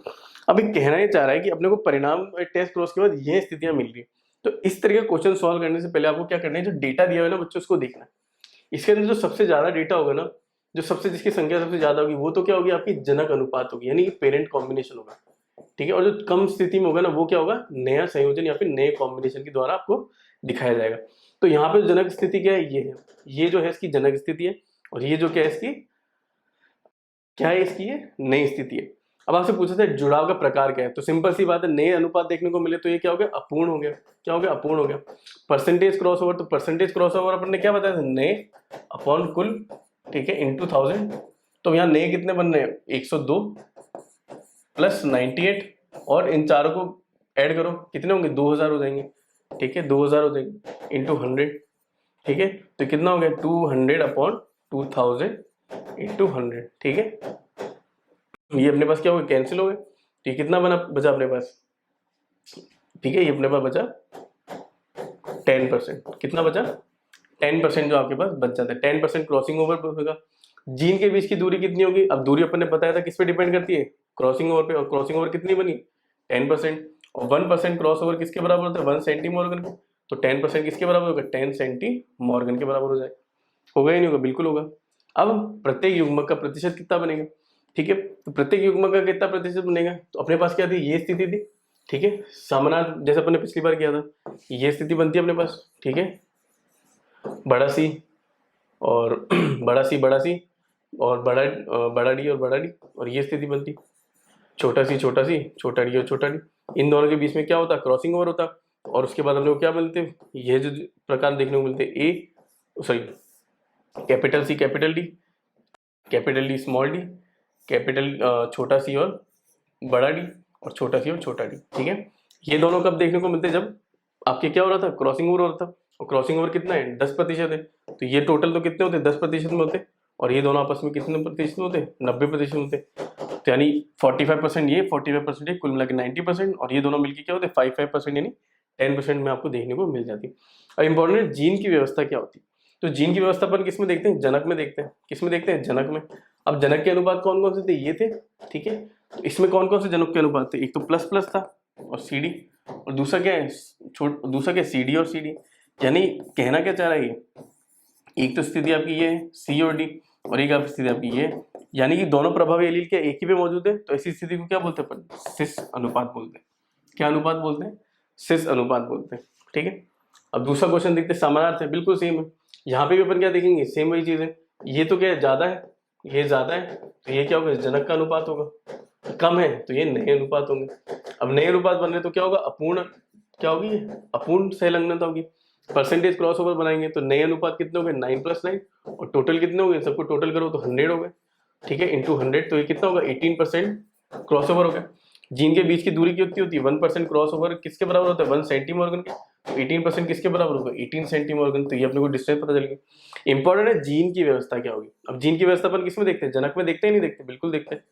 अब ये कहना ये चाह रहा है कि अपने को परिणाम टेस्ट क्रॉस के बाद ये स्थितियां मिल रही है। तो इस तरह का क्वेश्चन सॉल्व करने से पहले आपको क्या करना है, जो डेटा दिया हुआ है ना बच्चों, उसको देखना है। इसके अंदर जो सबसे ज्यादा डेटा होगा ना, जो सबसे जिसकी संख्या सबसे ज्यादा होगी, वो तो क्या होगी, आपकी जनक अनुपात होगी, यानी कि पेरेंट कॉम्बिनेशन होगा, ठीक है। और जो कम स्थिति में होगा ना, वो क्या होगा, नया संयोजन या फिर नए कॉम्बिनेशन के द्वारा आपको दिखाया जाएगा। तो यहाँ पे जनक स्थिति क्या है, ये है, ये जो है इसकी जनक स्थिति है, और ये जो क्या है इसकी, क्या है इसकी, ये नई स्थिति है। अब आपसे पूछा था जुड़ाव का प्रकार क्या है, तो सिंपल सी बात है, नए अनुपात देखने को मिले तो ये क्या हो गया, अपूर्ण हो गया, क्या हो गया, अपूर्ण हो गया। परसेंटेज क्रॉस ओवर, तो परसेंटेज क्रॉस ओवर अपन ने क्या बताया था, नए अपॉन कुल, ठीक है, इंटू 1000। तो यहाँ नए कितने बन रहे हैं, 102 प्लस 98, और इन चारों को ऐड करो, कितने होंगे, 2000 हो जाएंगे, ठीक है, 2000 हो जाएंगे इंटू 100, ठीक है। तो कितना हो गया, 200 अपॉन 2000 इंटू 100, ठीक है। ये अपने पास क्या हो गया, कैंसिल हो गए, तो ये कितना बचा अपने पास, ठीक है, ये अपने पास बचा 10%, कितना बचा, 10% जो आपके पास बच जाता है, 10% क्रॉसिंग ओवर होगा। जीन के बीच की दूरी कितनी होगी, अब दूरी अपन ने बताया था किस पे डिपेंड करती है, क्रॉसिंग ओवर पे, और क्रॉसिंग ओवर कितनी बनी, 10%, और 1% क्रॉस ओवर किसके बराबर होता है, 1 सेंटीमॉर्गन के, तो 10% किसके बराबर होगा, 10 सेंटीमॉर्गन के बराबर हो जाए, होगा या नहीं होगा, बिल्कुल होगा। अब प्रत्येक युग्मक का प्रतिशत कितना बनेगा, ठीक है, तो प्रत्येक युग्मक का कितना प्रतिशत बनेगा, तो अपने पास क्या थी, ये स्थिति थी, ठीक है, समानांतर, जैसे अपने पिछली बार किया था, ये स्थिति बनती है अपने पास, ठीक है, बड़ा सी और बड़ा सी और बड़ा डी और बड़ा डी, और ये स्थिति बनती, छोटा सी छोटा डी और छोटा डी, इन दोनों के बीच में क्या होता, क्रॉसिंग ओवर होता, और उसके बाद अपने को क्या मिलते, ये जो प्रकार देखने को मिलते, A sorry capital C capital D small D, capital छोटा सी और बड़ा डी, और छोटा सी और छोटा डी, ठीक है। ये दोनों कब देखने को मिलते हैं, जब आपके क्या हो रहा था, क्रॉसिंग ओवर हो रहा था, और क्रॉसिंग ओवर कितना है, 10% है। तो ये टोटल तो कितने होते हैं, 10% में होते हैं, और ये दोनों आपस में कितने प्रतिशत में होते हैं, 90% होते हैं। तो यानी 45% ये, 45% ये, कुल मिला के 90%, और ये दोनों मिलकर क्या होते हैं 55%, यानी 10% में आपको देखने को मिल जाती है। अब इंपॉर्टेंट है जीन की व्यवस्था क्या होती है। तो जीन की व्यवस्था अपन किस में देखते हैं, जनक में देखते हैं। किस में देखते हैं, जनक में। अब जनक के अनुपात कौन कौन से थे, ये थे, ठीक है। तो इसमें कौन कौन से जनक के अनुपात थे, एक तो प्लस प्लस था और सी डी, और दूसरा क्या है, दूसरा क्या, सी डी और सी डी। यानी कहना क्या चाह रहा है ये, एक तो स्थिति आपकी ये है सी और डी, और एक आपकी स्थिति आपकी ये है, यानी कि दोनों प्रभावी एलील क्या एक ही पे मौजूद है। तो ऐसी स्थिति को क्या बोलते हैं अपन, सिस अनुपात बोलते हैं। क्या अनुपात बोलते हैं, सिस अनुपात बोलते हैं, ठीक है। अब दूसरा क्वेश्चन देखते हैं, समानार्थ है, बिल्कुल सेम है। यहाँ पे भी अपन क्या देखेंगे, सेम वही चीज है। ये तो क्या है, ज्यादा है, ये ज्यादा है, तो ये क्या होगा, जनक का अनुपात होगा। कम है तो ये नए अनुपात होंगे। अब नए अनुपात बन रहे तो क्या होगा, अपूर्ण, क्या होगी, अपूर्ण सहलग्नता होगी। परसेंटेज क्रॉस ओवर बनाएंगे तो नए अनुपात कितने हो गए, 9 + 9, और टोटल कितने हो गए, सबको टोटल करो तो 100 हो गए, ठीक है, इंटू 100, तो ये कितना होगा, 18% क्रॉस ओवर हो गया। जीन के बीच की दूरी कितनी होती है, 1% क्रॉस ओवर किसके बराबर होता है, 1 सेंटीमॉर्गन के। 18% किसके बराबर होगा, 18 सेंटीमॉर्गन। तो ये अपने को डिस्टेंस पता चल गई। इंपॉर्टेंट है जीन की व्यवस्था क्या होगी। अब जीन की व्यवस्था अपन किस में देखते हैं, जनक में देखते हैं, नहीं देखते, बिल्कुल देखते हैं,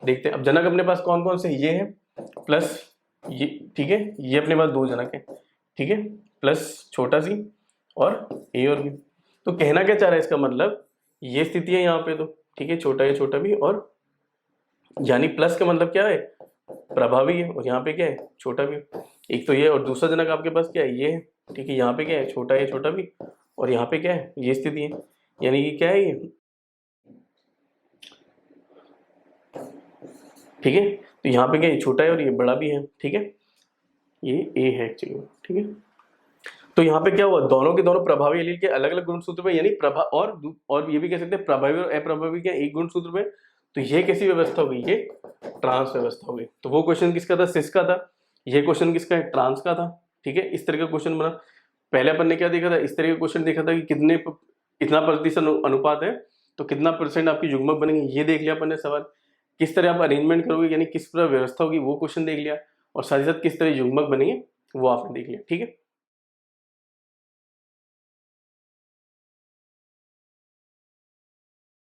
देखते हैं। अब जनक अपने पास कौन कौन से, ये है प्लस ये, ठीक है, ये अपने पास 2 जनक है, ठीक है, प्लस छोटा सी और ए और बी। तो कहना क्या चाह रहा है, इसका मतलब ये स्थिति है यहाँ पे, तो ठीक है, छोटा ए छोटा बी, और यानी प्लस का मतलब क्या है, प्रभावी है, और यहाँ पे क्या है, छोटा बी। एक तो ये, और दूसरा जनक आपके पास क्या है, ये है, ठीक है, यहाँ पे क्या है, छोटा ए छोटा बी, और यहाँ पे क्या है, ये स्थिति है, यानी कि क्या है ये, ठीक है। तो यहाँ पे क्या है, छोटा है और ये बड़ा भी है, ठीक है, ये ए है एक्चुअली, ठीक है। तो यहाँ पे क्या हुआ, दोनों के दोनों प्रभावी एलील के अलग अलग गुणसूत्र में, यानी प्रभा और ये भी कह सकते हैं प्रभावी और अप्रभावी के एक गुणसूत्र में। तो ये कैसी व्यवस्था हो गई, ये ट्रांस व्यवस्था हो गई। तो वो क्वेश्चन किसका था, सिस का था। ये क्वेश्चन किसका है, ट्रांस का था, ठीक है। इस तरह का क्वेश्चन बना। पहले अपन ने क्या देखा था, इस तरह का क्वेश्चन देखा था कि कितने इतना प्रतिशत अनुपात है तो कितना % आपकी युग्मक बनेंगे, ये देख लिया अपन ने सवाल। किस तरह आप अरेंजमेंट करोगे, यानी किस तरह व्यवस्था होगी, वो क्वेश्चन देख लिया, और साथ ही साथ किस तरह युग्मक बनेंगे वो आपने देख लिया, ठीक है।